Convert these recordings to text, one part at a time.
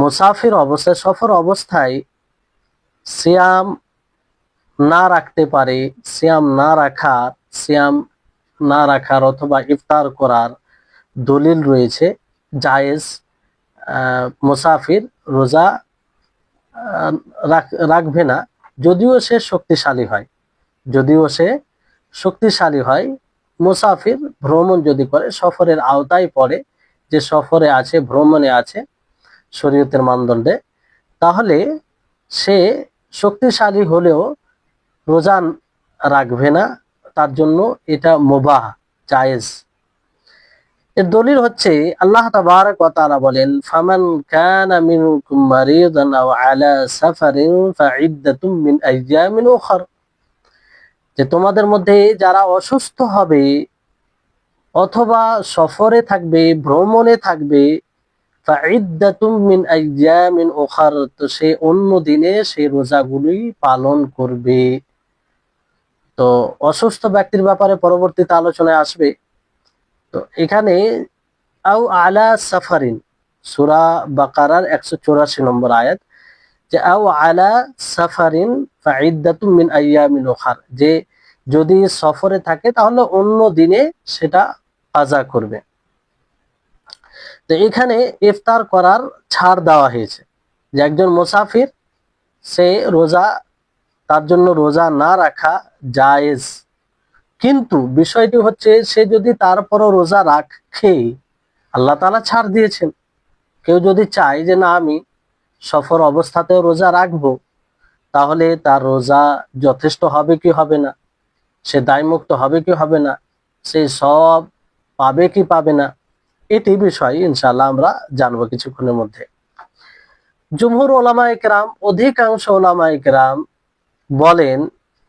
মুসাফির অবস্থায়, সফর অবস্থায় সিয়াম না রাখতে পারে, সিয়াম না রাখার অথবা ইফতার করার দলিল রয়েছে। জায়েজ মুসাফির রোজা রাখবে না, যদিও সে শক্তিশালী হয়, যদিও সে শক্তিশালী হয়। মুসাফির ভ্রমণ যদি করে, সফরের আওতায় পড়ে, যে সফরে আছে, ভ্রমণে আছে শরীয়তের মানদণ্ডে, তাহলে সে শক্তিশালী হলেও রোজা রাখবে না, তার জন্য এটা মুবাহ, জায়েজ। এর দলিল হচ্ছে আল্লাহ তাবারক ওয়া তাআলা বলেন, ফামান কানা মিনকুম মারিদান আও আলা সাফারিন ফাইদ্দাতুম মিন আইয়ামিন উখর, যে তোমাদের মধ্যে যারা অসুস্থ হবে অথবা সফরে থাকবে, ভ্রমণে থাকবে, ফাইদ্দাতুম মিন আইয়ামিন উখর, তো সে অন্য দিনে সেই রোজাগুলি পালন করবে। তো অসুস্থ ব্যক্তির ব্যাপারে পরবর্তীতে আলোচনায় আসবে। তো এখানে আও আলা সাফারিন, সূরা বাকারার 184 নম্বর আয়াত, যে আও আলা সাফারিন ফাইদ্দাতুম মিন আইয়ামিন উখর, যে যদি সফরে থাকে তাহলে অন্য দিনে সেটা কাজা করবে। তো এখানে ইফতার করার ছাড় দেওয়া হয়েছে, যে একজন মুসাফির সে রোজা, তার জন্য রোজা না রাখা জায়েজ, কিন্তু বিষয়টি হচ্ছে সে যদি তারপরও রোজা রাখে, আল্লাহ তাআলা ছাড় দিয়েছেন। কেউ যদি চায় যে না আমি সফর অবস্থাতেও রোজা রাখবো, তাহলে তার রোজা যথেষ্ট হবে কি হবে না, সে দায়মুক্ত হবে কি হবে না, সে সব পাবে কি পাবে না, এটি বিষয় ইনশাআল্লাহ আমরা জানবো কিছুক্ষণের মধ্যে। জুমহুর ওলামায়ে কেরাম, অধিকাংশ ওলামায়ে কেরাম বলেন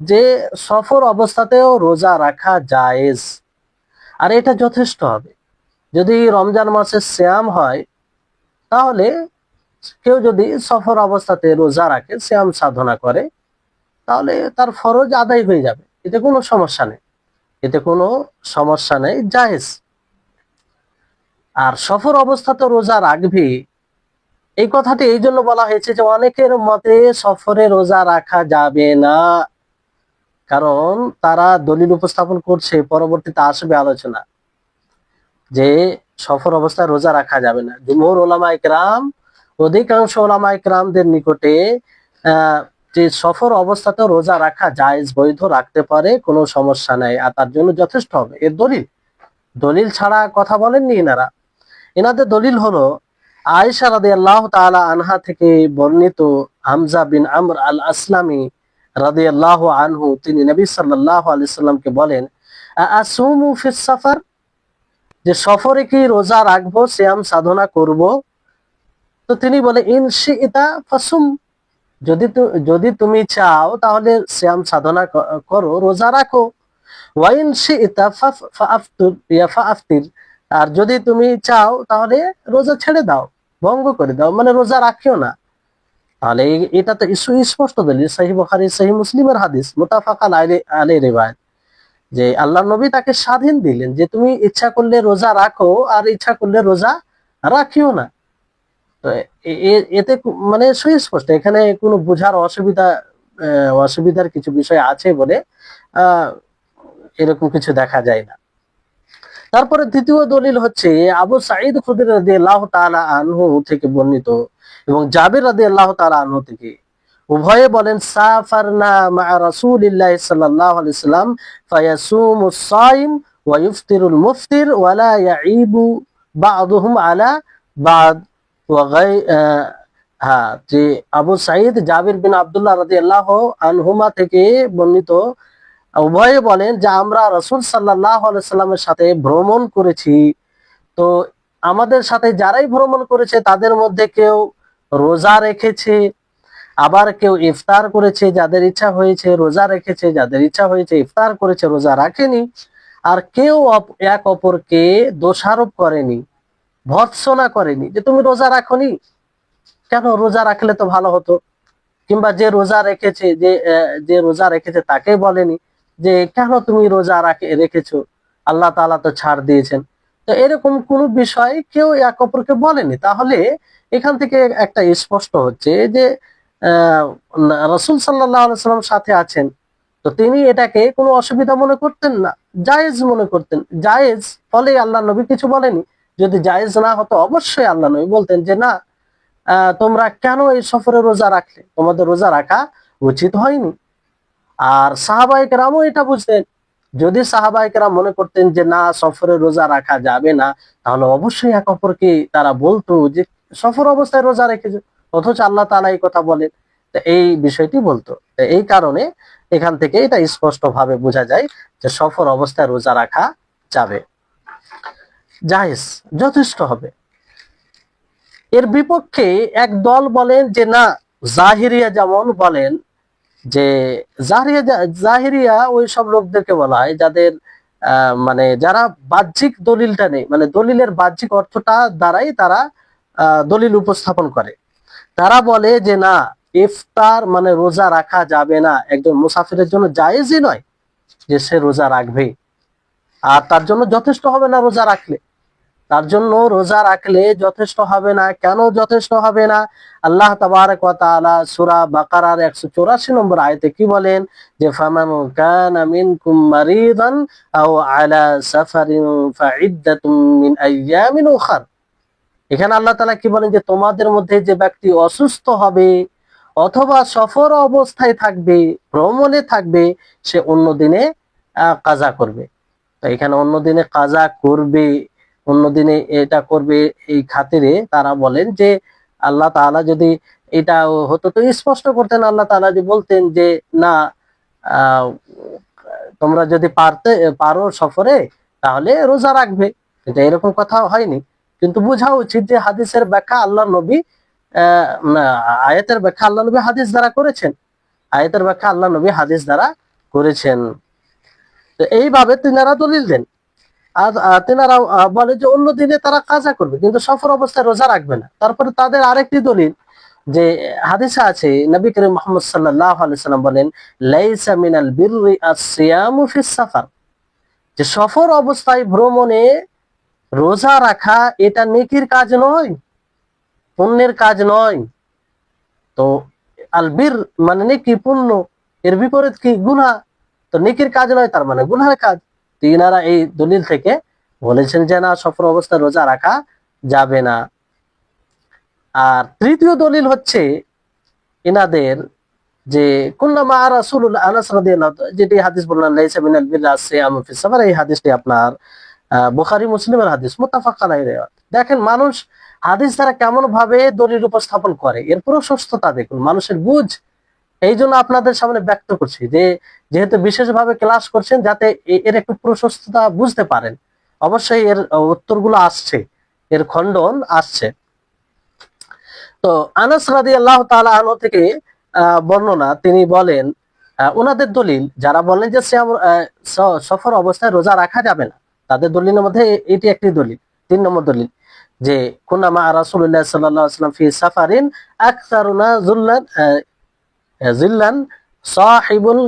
যে সফর অবস্থাতেও রোজা রাখা জায়েজ, আর এটা যথেষ্ট হবে। যদি রমজান মাসের সিয়াম হয়, তাহলে কেউ যদি সফর অবস্থাতে রোজা রাখে, সিয়াম সাধনা করে, তাহলে তার ফরজ আদায় হয়ে যাবে, এতে কোনো সমস্যা নেই, এতে কোনো সমস্যা নেই, জায়েজ। আর সফর অবস্থাতে রোজা রাখবে, এই কথাটি এই জন্য বলা হয়েছে যে অনেকের মতে সফরে রোজা রাখা যাবে না, কারণ তারা দলিল উপস্থাপন করছে, পরবর্তীতে আসবে আলোচনা, যে সফর অবস্থায় রোজা রাখা যাবে না। জুমহুর উলামায়ে কেরাম, অধিকাংশ উলামায়ে কেরামদের নিকটে যে সফর অবস্থাতে রোজা রাখা জায়েজ, বৈধ, রাখতে পারে, কোনো সমস্যা নাই, আর তার জন্য যথেষ্ট হবে। এর দলিল ছাড়া কথা বলেননি এনারা। এনাদের দলিল হলো আয়েশা রাদিয়াল্লাহু তাআলা আনহা থেকে বর্ণিত, হামজা বিন আমর আল আসলামি রাদিয়াল্লাহু আনহু, তিনি নবী সাল্লাল্লাহু আলাইহি সাল্লামকে বলেন, আসুমু ফিস সাফার, যে সফরে কি রোজা রাখবো, সিয়াম সাধনা করব? তো তিনি বলে, ইন শিইতা ফাসুম, যদি তুমি চাও তাহলে সিয়াম সাধনা করো, রোজা রাখো। ওয়াইন শিইতা ফাআফতির, আর যদি তুমি চাও তাহলে রোজা ছেড়ে দাও, ভঙ্গ করে দাও, মানে রোজা রাখিও না। তাহলে এটা তো স্পষ্ট দলিল, সহিহ বুখারী, সহিহ মুসলিমের হাদিস, মুত্তাফাকান আলাইহি রিওয়ায়াত, যে আল্লাহর নবী তাকে স্বাধীন দিলেন যে তুমি ইচ্ছা করলে রোজা রাখো, আর ইচ্ছা করলে রোজা রাখিও না। তো এতে মানে সুস্পষ্ট, এখানে কোনো বোঝার অসুবিধার কিছু বিষয় আছে বলে এরকম কিছু দেখা যায় না। তারপরে দ্বিতীয় দলিল হচ্ছে আবু সাঈদ খুদরি রাদিয়াল্লাহু তাআলা আনহু থেকে বর্ণিত, এবং জাবির রাদিয়াল্লাহু তাআলা আনহু থেকে, উভয়ে বলেন, সাফারনা মা রাসূলিল্লাহি সাল্লাল্লাহু আলাইহি ওয়াসাল্লাম ফায়াসুমুস সাইম ওয়া ইফতিরুল মুফতির ওয়া লা ইয়াইবু বা'দুহুম আলা বা'দ ওয়া যে আবু সাঈদ জাবির বিন আব্দুল্লাহ রাদিয়াল্লাহু আনহুমা থেকে বর্ণিত, উভয়ে বলেন যে আমরা রাসূল সাল্লাল্লাহু আলাইহি সাল্লামের সাথে ভ্রমণ করেছি। তো আমাদের সাথে যারাই ভ্রমণ করেছে তাদের মধ্যে কেউ রোজা রেখেছে, আবার কেউ ইফতার করেছে, যাদের ইচ্ছা হয়েছে রোজা রেখেছে, যাদের ইচ্ছা হয়েছে ইফতার করেছে, রোজা রাখেনি। আর কেউ এক অপরকে দোষারোপ করেনি, ভর্ৎসনা করেনি, যে তুমি রোজা রাখোনি, কেন, রোজা রাখলে তো ভালো হতো। কিংবা যে রোজা রেখেছে তাকে বলেনি যে কেন তুমি রোজা রেখেছো, আল্লাহ তাআলা তো ছাড় দিয়েছেন, তো এরকম কোন বিষয় কেউ এক অপরকে বলেনি। তাহলে এখান থেকে একটা স্পষ্ট হচ্ছে যে রাসূল সাল্লাল্লাহু আলাইহি সাল্লাম সাথে আছেন, তো তিনি এটাকে কোনো অসুবিধা মনে করতেন না, জায়েজ মনে করতেন। জায়েজ ফলে আল্লাহ নবী কিছু বলেনি। যদি জায়েজ না হতো অবশ্যই আল্লাহ নবী বলতেন যে না, তোমরা কেন এই সফরে রোজা রাখলে, তোমাদের রোজা রাখা উচিত হয়নি। আর সাহাবায়ে কেরামও এটা বুঝতেন। যদি সাহাবায়ে কেরাম মনে করতেন যে না, সফরে রোজা রাখা যাবে না, তাহলে অবশ্যই এক অপরকে তারা বলতো যে সফর অবস্থায় রোজা রেখেছে, অথচ আল্লাহ তাআলা এই কথা বলেন। তো এই বিষয়টি বলতো। তো এই কারণে এখান থেকে এটা স্পষ্ট ভাবে বোঝা যায় যে সফর অবস্থায় রোজা রাখা যাবে, জায়েজ, যথেষ্ট হবে। এর বিপক্ষে এক দল বলেন যে না, জাহিরিয়া যেমন বলেন যে জাহিরিয়া ওই সব লোকদেরকে বলা হয় যাদের মানে যারা বাহ্যিক দলিলটা নেই, মানে দলিলের বাহ্যিক অর্থটা দ্বারাই তারা দলিল উপস্থাপন করে। তারা বলে যে না, ইফতার মানে রোজা রাখা যাবে না, একজন মুসাফিরের জন্য জায়েজই নয় যে সে রোজা রাখবে, আর তার জন্য যথেষ্ট হবে না রোজা রাখলে। তার জন্য রোজা রাখলে যথেষ্ট হবে না। কেন যথেষ্ট হবে না? আল্লাহ তাবারক ওয়া তাআলা সূরা বাকারার 184 নম্বর আয়াতে কি বলেন যে ফামান কানা মিনকুম মারিদান আও আলা সাফারিন ফাইদ্দাতুম মিন আইয়ামিন উখার। এখানে আল্লাহ তাআলা কি বলেন যে তোমাদের মধ্যে যে ব্যক্তি অসুস্থ হবে অথবা সফর অবস্থায় থাকবে, ভ্রমণে থাকবে, সে অন্য দিনে কাজা করবে। তো এখানে অন্য দিনে কাজা করবে, অন্য দিনে এটা করবে, এই খাতিরে তারা বলেন যে আল্লাহ তাআলা যদি এটা হতো তো স্পষ্ট করতেন। আল্লাহ তাআলা যে বলতেন যে না, আহ, তোমরা যদি পারো সফরে তাহলে রোজা রাখবে, এটা এরকম কথা হয়নি। কিন্তু বোঝা উচিত যে হাদিসের ব্যাখ্যা আল্লাহ নবী না, আয়াতের ব্যাখ্যা আল্লাহ নবী হাদিস দ্বারা করেছেন, আয়াতের ব্যাখ্যা আল্লাহ নবী হাদিস দ্বারা করেছেন। তো এইভাবে তিনারা দলিল দেন। আর তেনারা বলে যে অন্য দিনে তারা কাজা করবে কিন্তু সফর অবস্থায় রোজা রাখবে না। তারপরে তাদের আরেকটি দলিল যে হাদিসে আছে, নবী করিম মুহাম্মদ সাল্লাল্লাহু আলাইহি সাল্লাম বলেন লাইসা মিনাল বিররি আস-সিয়ামু ফিস সাফার, যে সফর অবস্থায় ভ্রমণে রোজা রাখা এটা নেকির কাজ নয়, পুণ্যের কাজ নয়। তো আল বীর মানে নেকি, পুণ্য, এর বিপরীত কি? গুনাহ। তো নেকির কাজ নয়, তার মানে গুনাহের কাজ। তিনারা এই দলিল থেকে বলেছেন যে না, সফর অবস্থায় রোজা রাখা যাবে না। আর তৃতীয় দলিল হচ্ছে ইনাদের যে কুল্লামা রাসূলুল্লাহ, আনাস রাদিয়াল্লাহু তাআলা যেটি হাদিস বললেন লাইসা মিনাল বিররি আস-সিয়ামু ফিস সাফার, এই হাদিসটি আপনার বুখারী মুসলিমের হাদিস, মুত্তাফাক আলাইহি। দেখেন মানুষ হাদিস দ্বারা কেমন ভাবে দলিল উপস্থাপন করে, এর প্রশস্ততা দেখুন, মানুষের বুঝ। এই জন্য আপনাদের সামনে ব্যক্ত করছি যে যেহেতু বিশেষভাবে ক্লাস করছেন, যাতে এর একটু প্রশস্ততা বুঝতে পারেন। অবশ্যই এর উত্তরগুলো আসছে, এর খণ্ডন আসছে। তো আনাস রাদিয়াল্লাহু তাআলা আনহু থেকে বর্ণনা, তিনি বলেন ওনাদের দলিল, যারা বলেন যে সফর অবস্থায় রোজা রাখা যাবে না, তাদের দলিলের মধ্যে এটি একটি দলিল। 3 নম্বর দলিল যে কুনা মা রাসূলুল্লাহ সাল্লাল্লাহু আলাইহি ওয়াসাল্লাম ফি সাফারিন আকসারুনা জিল্লান সাহিবুল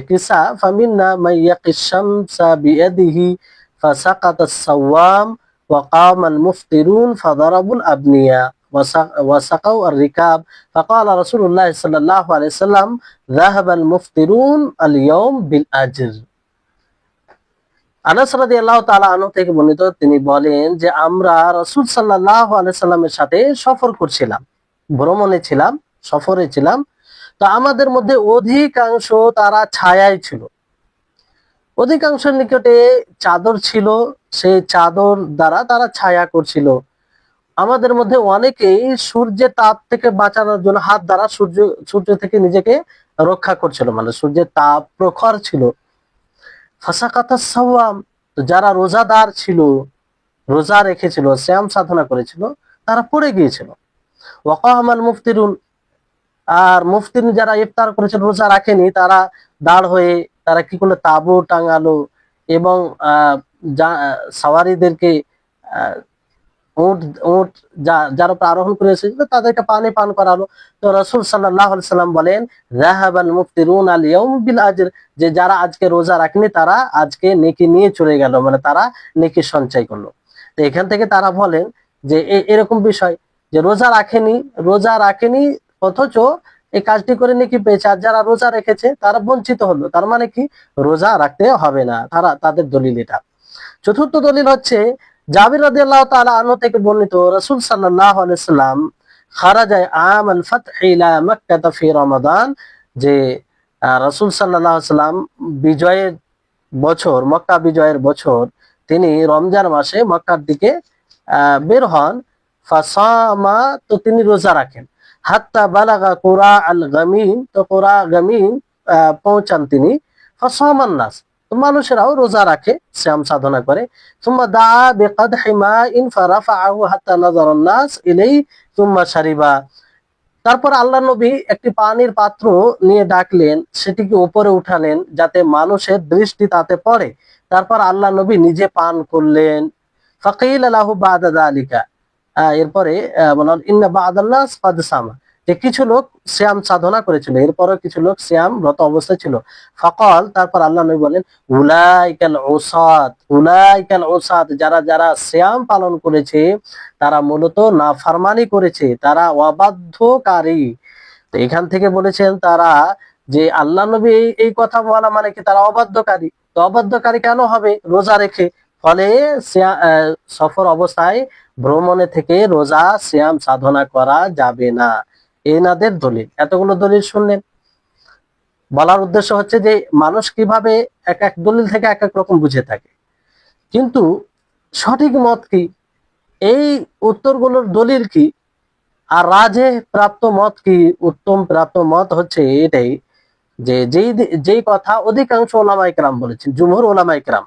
কিসা ফামিন্না মান ইয়াকিশ শামসা বিয়াদিহি ফাসাকাতাস সাওয়াম ওয়া কামাল মুফতিরুন ফাদারাবুল আবনিয়া ওয়াসাকাউ আর-রিকাব ফাকালা রাসূলুল্লাহ সাল্লাল্লাহু আলাইহি ওয়াসাল্লাম যাহাবাল মুফতিরুন আল-ইয়াওম বিল আজর। আনাস রাদিয়াল্লাহু তাআলা আনহু থেকে বর্ণিত, তিনি বলেন যে আমরা রাসূল সাল্লাল্লাহু আলাইহি সাল্লামের সাথে সফর করছিলাম, ভ্রমণে ছিলাম, সফরে ছিলাম। তো আমাদের মধ্যে অধিকাংশ তারা ছায়ায় ছিল, অধিকাংশের নিকটে চাদর ছিল, সেই চাদর দ্বারা তারা ছায়া করছিল। আমাদের মধ্যে অনেকেই সূর্যের তাপ থেকে বাঁচানোর জন্য হাত দ্বারা সূর্য থেকে নিজেকে রক্ষা করছিল, মানে সূর্যের তাপ প্রখর ছিল। ফাসাকাতাস সাওয়াম, যারা রোজাদার ছিল, রোজা রেখেছিল, শ্যাম সাধনা করেছিল, তারা পড়ে গিয়েছিল। ওয়াকামাল মুফতিরুন, আর মুফতিন যারা ইফতার করেছিল, রোজা রাখেনি, তারা দাঁড় হয়ে তারা কি করলো, তাবু টাঙালো এবং সাওয়ারিদেরকে উট উট যার উপর আরোহণ করে এসেছিল তাদেরকে পানি পান করালো। তো রাসূল সাল্লাল্লাহু আলাইহি সাল্লাম বলেন, যাহাবাল মুফতিরুন আল ইয়াউম বিল আজর, যে যারা আজকে রোজা রাখেনি তারা আজকে নেকি নিয়ে চলে গেল, মানে তারা নেকি সঞ্চয় করলো। তো এখান থেকে তারা বলেন যে এরকম বিষয় যে রোজা রাখেনি অথচ এই কাজটি করে নেকি পেয়েছে, আর যারা রোজা রেখেছে তারা বঞ্চিত হলো। তার মানে কি, রোজা রাখতে হবে না, তাদের দলিল এটা। চতুর্থ দলিল হচ্ছে জাবির রাদিয়াল্লাহু তাআলা আনহু থেকে বর্ণিত, রাসূল সাল্লাল্লাহু আলাইহি সাল্লাম খারাজা আম আল ফাত ইলা মক্কা ফি রমাদান, যে রাসূল সাল্লাল্লাহু আলাইহি সাল্লাম বিজয়ের বছর, মক্কা বিজয়ের বছর তিনি রমজান মাসে মক্কার দিকে বের হন। ফাসামা, তো তিনি রোজা রাখেন। হাত্তা বালাগা কুরা আল গামিম, তো কুরা গামিম পৌঁছান তিনি। ফাসামান নাস, তো মানুষেরাও রোজা রাখে, শ্যাম সাধনা করে। সুম্মা দা বিকাদহি মাইন ফারাফাআহু হাত্তা নাযারান নাস ইলাইহি সুম্মা শারিবা, তারপর আল্লাহ নবী একটি পানির পাত্র নিয়ে ডাকলেন, সেটিকে উপরে উঠালেন যাতে মানুষের দৃষ্টি তাতে পড়ে। তারপর আল্লাহ নবী নিজে পান করলেন। ফাকিলা লাহু বাদা যালিকা, এরপরে বললেন ইন্না বাদান নাস ক্বাদ সামা, যে কিছু লোক সিয়াম সাধনা করেছিল, এরপরে কিছু লোক সিয়াম রত অবস্থায় ছিল। ফাকাল, তারপর আল্লাহ নবী বলেন উলাইকাল উসাত, যারা যারা সিয়াম পালন করেছে তারা মূলত নাফরমানি করেছে, তারা অবাধ্যকারী। তো এখান থেকে বলেছেন তারা, যে আল্লাহ নবী এই কথা বলা মানে কি তারা অবাধ্যকারী। তো অবাধ্যকারী কেন হবে? রোজা রেখে। ফলে সফর অবস্থায় ভ্রমণে থেকে রোজা সিয়াম সাধনা করা যাবে না। এনাদের দলিল। এতগুলো দলিল শুনলেন, বলার উদ্দেশ্য হচ্ছে যে মানুষ কিভাবে এক এক দলিল থেকে এক এক রকম বুঝে থাকে, কিন্তু সঠিক মত কি, এই উত্তরগুলোর দলিল কি, আর রাজে প্রাপ্ত মত কি? উত্তম প্রাপ্ত মত হচ্ছে এটাই, যে যেই কথা অধিকাংশ ওলামায়ে কেরাম বলেছেন, জুমহুর ওলামায়ে কেরাম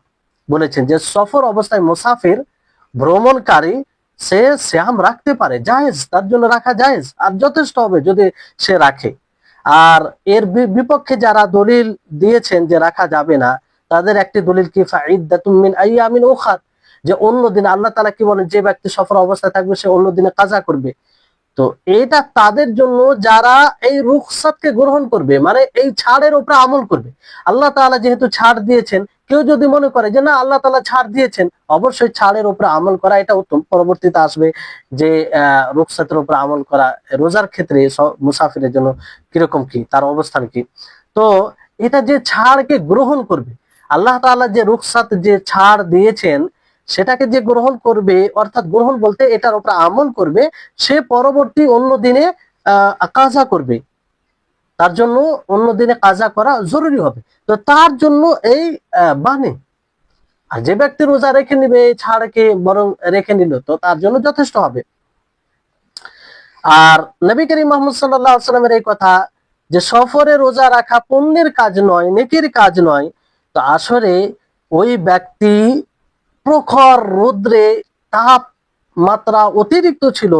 বলেছেন, যে সফর অবস্থায় মুসাফির ভ্রমণকারী সে সিয়াম রাখতে পারে, জায়েজ, তার জন্য রাখা জায়েজ, আর যথেষ্ট হবে যদি সে রাখে। আর এর বিপক্ষে যারা দলিল দিয়েছেন যে রাখা যাবে না, তাদের একটি দলিল কি, ফাইদ্দাতুম মিন আইয়ামিন উখার, যে অন্য দিন আল্লাহ তাআলা কি বলেন, যে ব্যক্তি সফর অবস্থায় থাকবে সে অন্য দিনে কাজা করবে। তো এটা তাদের জন্য যারা এই রুখসাতকে গ্রহণ করবে, মানে এই ছাড়ের উপরে আমল করবে। আল্লাহ তাআলা যেহেতু ছাড় দিয়েছেন, কেউ যদি মনে করে যে না আল্লাহ তাআলা ছাড় দিয়েছেন, অবশ্যই ছাড়ের উপরে আমল করা এটা উত্তম। পরবর্তীতে আসবে যে রুখসাতের উপরে আমল করা রোজার ক্ষেত্রে মুসাফিরের জন্য কিরকম কি, তার অবস্থান কি। তো এটা যে ছাড়কে গ্রহণ করবে, আল্লাহ তাআলা যে রুখসাত, যে ছাড় দিয়েছেন সেটাকে যে গ্রহণ করবে, অর্থাৎ গ্রহণ বলতে এটার উপর আমল করবে, সে পরবর্তী অন্য দিনে কাজা করবে, তার জন্য অন্য দিনে কাজা করা জরুরি হবে। তো তার জন্য এই বানে, আর যে ব্যক্তি রোজা রেখে নিবে এই ছাড়কে বরং রেখে নিল, তো তার জন্য যথেষ্ট হবে। আর নবী করিম মুহাম্মদ সাল্লাল্লাহু আলাইহি ওয়াসাল্লামের এই কথা যে সফরে রোজা রাখা পুণ্যের কাজ নয়, নেকির কাজ নয়, তো আসলে ওই ব্যক্তি প্রখর রৌদ্রে তাপমাত্রা অতিরিক্ত ছিল,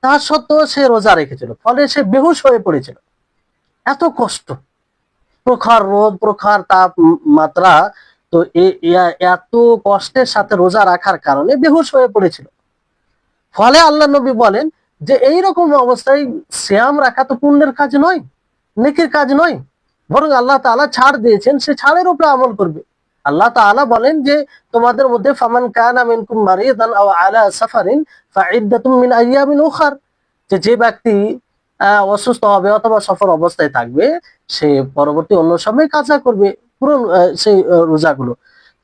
তা সত্ত্বেও সে রোজা রেখেছিল, ফলে সে বেহুশ হয়ে পড়েছিল। এত কষ্ট, প্রখর রোদ, প্রখর তাপমাত্রা, তো এত কষ্টের সাথে রোজা রাখার কারণে বেহুশ হয়ে পড়েছিল। ফলে আল্লাহ নবী বলেন যে এইরকম অবস্থায় সিয়াম রাখা তো পুণ্যের কাজ নয়, নেকির কাজ নয়, বরং আল্লাহ তাআলা ছাড় দিয়েছেন, সে ছাড়ের উপরে আমল করবে। আল্লাহ তাআলা বলেন যে তোমাদের মধ্যে ফামান কানা মিনকুম মারিদান আও আলা সাফারিন ফাইদ্দাতুম মিন আইয়ামিন উখার, যে ব্যক্তি অসুস্থ হবে অথবা সফর অবস্থায় থাকবে, সে পরবর্তী অন্য সময় কাজা করবে পূরণ সেই রোজাগুলো।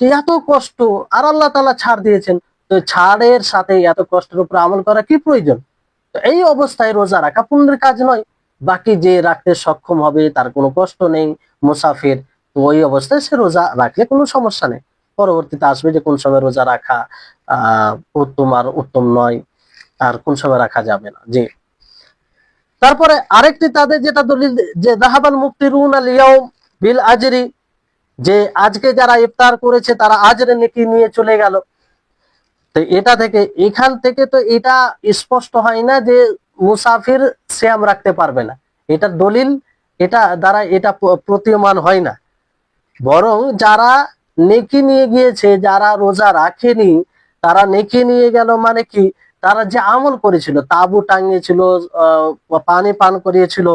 তো এত কষ্ট, আর আল্লাহ তাআলা ছাড় দিয়েছেন, তো ছাড়ের সাথে এত কষ্টের উপর আমল করা কি প্রয়োজন? তো এই অবস্থায় রোজা রাখা পুণ্যের কাজ নয়। বাকি যে রাখতে সক্ষম হবে, তার কোনো কষ্ট নেই, মুসাফির, তো ওই অবস্থায় সে রোজা রাখলে কোনো সমস্যা নেই। পরবর্তীতে আসবে যে কোন সময় রোজা রাখা উত্তম আর উত্তম নয়, আর কোন সময় রাখা যাবে না। জি, তারপরে আরেকটি তাদের যেটা দলিল, যে যাহাবাল মুফতিরুন আল ইয়াউম বিল আজরি, যে আজকে যারা ইফতার করেছে তারা আজরে নেকি নিয়ে চলে গেল। তো এখান থেকে তো এটা স্পষ্ট হয় না যে মুসাফির সিয়াম রাখতে পারবে না, এটা দলিল, এটা দ্বারা এটা প্রতীয়মান হয় না। বরং যারা নেকি নিয়ে গিয়েছে, যারা রোজা রাখেনি তারা নেকি নিয়ে গেল, মানে কি তারা যে আমল করেছিল, তাবু টাঙিয়েছিল, পানি পান করিয়েছিল,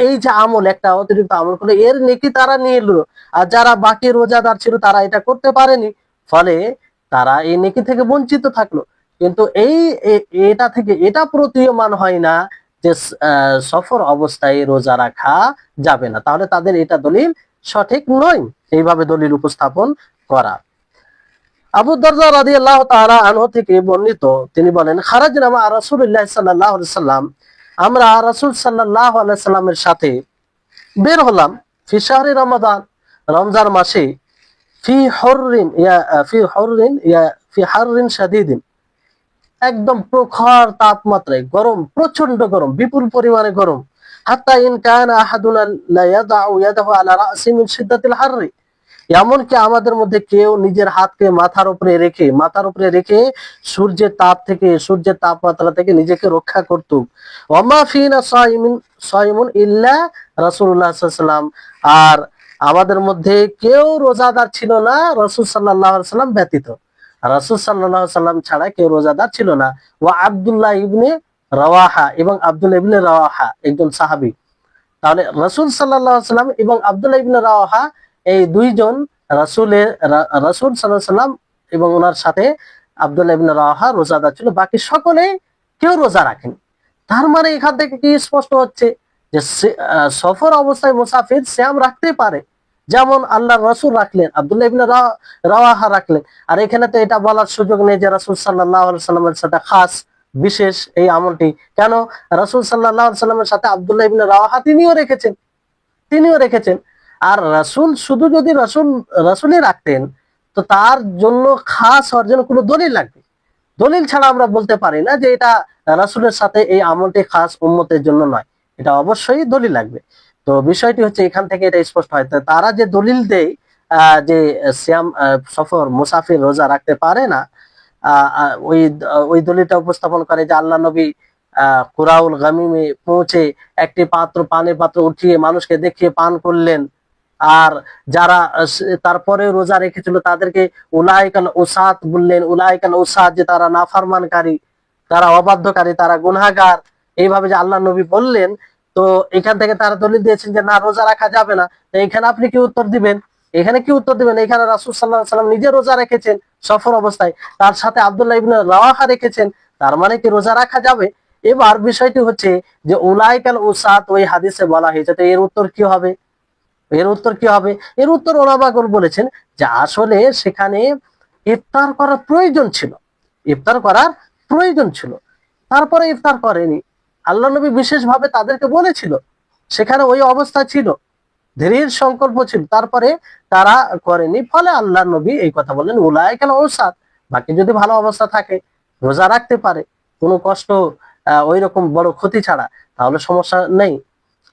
এই যে আমল, একটা অতিরিক্ত আমল করলো, এর নেকি তারা নিয়ে এলো। আর যারা বাকি রোজাদার ছিল তারা এটা করতে পারেনি, ফলে তারা এই নেকি থেকে বঞ্চিত থাকলো। কিন্তু এটা থেকে এটা প্রতীয়মান হয় না যে সফর অবস্থায় রোজা রাখা যাবে না, তাহলে তাদের এটা দলিল সঠিক নয় এইভাবে দলিল উপস্থাপন করা। আবু দারদা রাদিয়াল্লাহু তাআলা আনহু থেকে বর্ণিত, তিনি বলেন, খারাজনা মা রাসূলুল্লাহ সাল্লাল্লাহু আলাইহি সাল্লাম, আমরা রাসূল সাল্লাল্লাহু আলাইহি সাল্লামের সাথে বের হলাম, ফি শাহরি রমাদান, রমজান মাসে, ফি হুররিন ইয়া ফি হুররিন ইয়া ফি হাররিন শাদীদিন, একদম প্রখর তাপমাত্রায়, গরম, প্রচন্ড গরম, বিপুল পরিমাণে গরম। হাত্তা ইন কানা আহাদুনা লা ইয়াদাউ ইয়াদাহু আলা রাসি মিন শিদ্দাতিল হাররি, এমনকি আমাদের মধ্যে কেউ নিজের হাতকে মাথার উপরে রেখে সূর্যের তাপ থেকে, সূর্যের তাপমাত্রা থেকে নিজেকে রক্ষা করত। ওয়ামা ফিনা সাইমুন ইল্লা রাসূলুল্লাহ সাল্লাল্লাহু আলাইহি ওয়াসাল্লাম, আর আমাদের মধ্যে কেউ রোজাদার ছিল না রাসূল সাল্লাল্লাহু আলাইহি ওয়াসাল্লাম ব্যতীত, রাসূল সাল্লাল্লাহু আলাইহি ওয়াসাল্লাম ছাড়া কেউ রোজাদার ছিল না। ওয়া আব্দুল্লাহ ইবনে রাওয়াহা, এবং আব্দুল্লাহ ইবনে রাওয়াহা একজন সাহাবী। তাহলে রাসূল সাল্লাল্লাহু আলাইহি ওয়াসাল্লাম এবং আব্দুল্লাহ ইবনে রাওয়াহা, এই দুইজন রাসূল সাল্লাল্লাহু আলাইহি ওয়াসাল্লাম এবং ওনার সাথে আব্দুল্লাহ ইবনে রাওয়াহা রোজাদার ছিল, বাকি সকলে কেউ রোজা রাখেনি। তার মানে এখান থেকে কি স্পষ্ট হচ্ছে যে সফর অবস্থায় মুসাফির সিয়াম রাখতে পারে, যেমন আল্লাহর রাসূল রাখলেন, আব্দুল্লাহ ইবনে রাওয়াহা রাখলেন। আর এখানে তো এটা বলার সুযোগ নেই যে রাসূল সাল্লাল্লাহু আলাইহি ওয়াসাল্লামের সাথে খাস বিশেষ এই আমলটি, কেন রাসূল সাল্লাল্লাহু আলাইহি ওয়াসাল্লামের সাথে আব্দুল্লাহ ইবনে রাওয়াহা তিনিও রেখেছেন। আর রাসূল শুধু যদি রাসূলই রাখতেন, তো তার জন্য খাস হওয়ার জন্য কোনো দলিল লাগবে। দলিল ছাড়া আমরা বলতে পারি না যে এটা রাসূলের সাথে এই আমলটি খাস উম্মতের জন্য নয়, এটা অবশ্যই দলিল লাগবে। তো বিষয়টি হচ্ছে এখান থেকে এটা স্পষ্ট হয়, তারা যে দলিল দেয় যে সিয়াম সফর মুসাফির রোজা রাখতে পারে না, ওই ওই দলিলটা উপস্থাপন করে যে আল্লাহ নবী কুরাউল গামিমে পৌঁছে একটি পানির পাত্র উঠিয়ে মানুষকে দেখিয়ে পান করলেন। আর যারা তারপরে রোজা রেখেছিল তাদেরকে উলাইকাল উসাত বললেন, উলাইকাল উসাত, যে তারা নাফরমানকারী, তারা অবাধ্যকারী, তারা গুনাহগার, এইভাবে যে আল্লাহ নবী বললেন। তো এখান থেকে তারা দলিল দিয়েছেন যে না, রোজা রাখা যাবে না। তো এখানে আপনি কি উত্তর দিবেন? এখানে রাসূল সাল্লাল্লাহু আলাইহি ওয়াসাল্লাম নিজে রোজা রেখেছেন সফর অবস্থায়, তার সাথে আব্দুল্লাহ ইবনে রাওয়াহা রেখেছেন, তার মানে কি রোজা রাখা যাবে? এবার বিষয়টি হচ্ছে যে উলাইকাল উসাত ওই হাদিসে বলা হয়েছে, তো এর উত্তর কি হবে? এর উত্তর ওলামাগণ বলেছেন যে আসলে সেখানে ইফতার করার প্রয়োজন ছিল, তারপরে ইফতার করেনি। আল্লাহ নবী বিশেষভাবে তাদেরকে বলেছিল, সেখানে ওই অবস্থা ছিল, দৃঢ় সংকল্প ছিল, তারপরে তারা করেনি, ফলে আল্লাহ নবী এই কথা বললেন উলাইকাল উসাত। বাকি যদি ভালো অবস্থা থাকে, রোজা রাখতে পারে, কোনো কষ্ট ওই রকম বড় ক্ষতি ছাড়া, তাহলে সমস্যা নেই।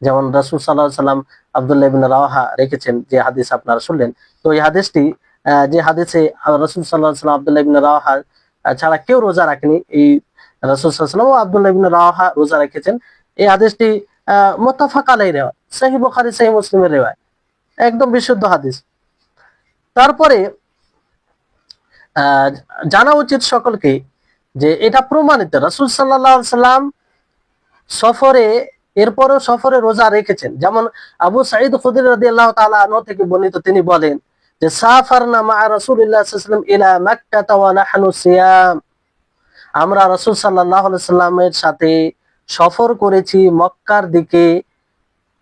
যেমন রাসূল সাল্লাল্লাহু আলাইহি ওয়াসাল্লাম আব্দুল্লাহ ইবনে রাওয়াহা রেখেছেন, যে হাদিস আপনারা শুনলেন। তো এই হাদিসটি, যে হাদিসে রাসূল সাল্লাল্লাহু আলাইহি ওয়াসাল্লাম আব্দুল্লাহ ইবনে রাওয়াহা ছাড়া কেউ রোজা রাখেনি, এই রাসূল সাল্লাল্লাহু আলাইহি ওয়াসাল্লাম ও আব্দুল্লাহ ইবনে রাওয়াহা রোজা রেখেছেন। এই হাদিসটি মুত্তাফাক আলাইহি রিওয়ায়াত, সহিহ বুখারী সহিহ মুসলিমের রিওয়ায়াত, একদম বিশুদ্ধ হাদিস। তারপরে জানা উচিত সকলকে যে এটা প্রমাণিত, রাসূল সাল্লাল্লাহু আলাইহি ওয়াসাল্লাম সফরে, এরপরও সফরে রোজা রেখেছেন। যেমন আবু সাঈদ খুদরি রাদিয়াল্লাহু তাআলা আনহু থেকে বর্ণিত, তিনি বলেন যে সাফারনা মা রাসূলিল্লাহ সাল্লাল্লাহু আলাইহি ওয়াসাল্লাম ইলা মক্কা ওয়া নাহনু সিয়াম, আমরা রাসূল সাল্লাল্লাহু আলাইহি ওয়াসাল্লামের সাথে সফর করেছি মক্কার দিকে,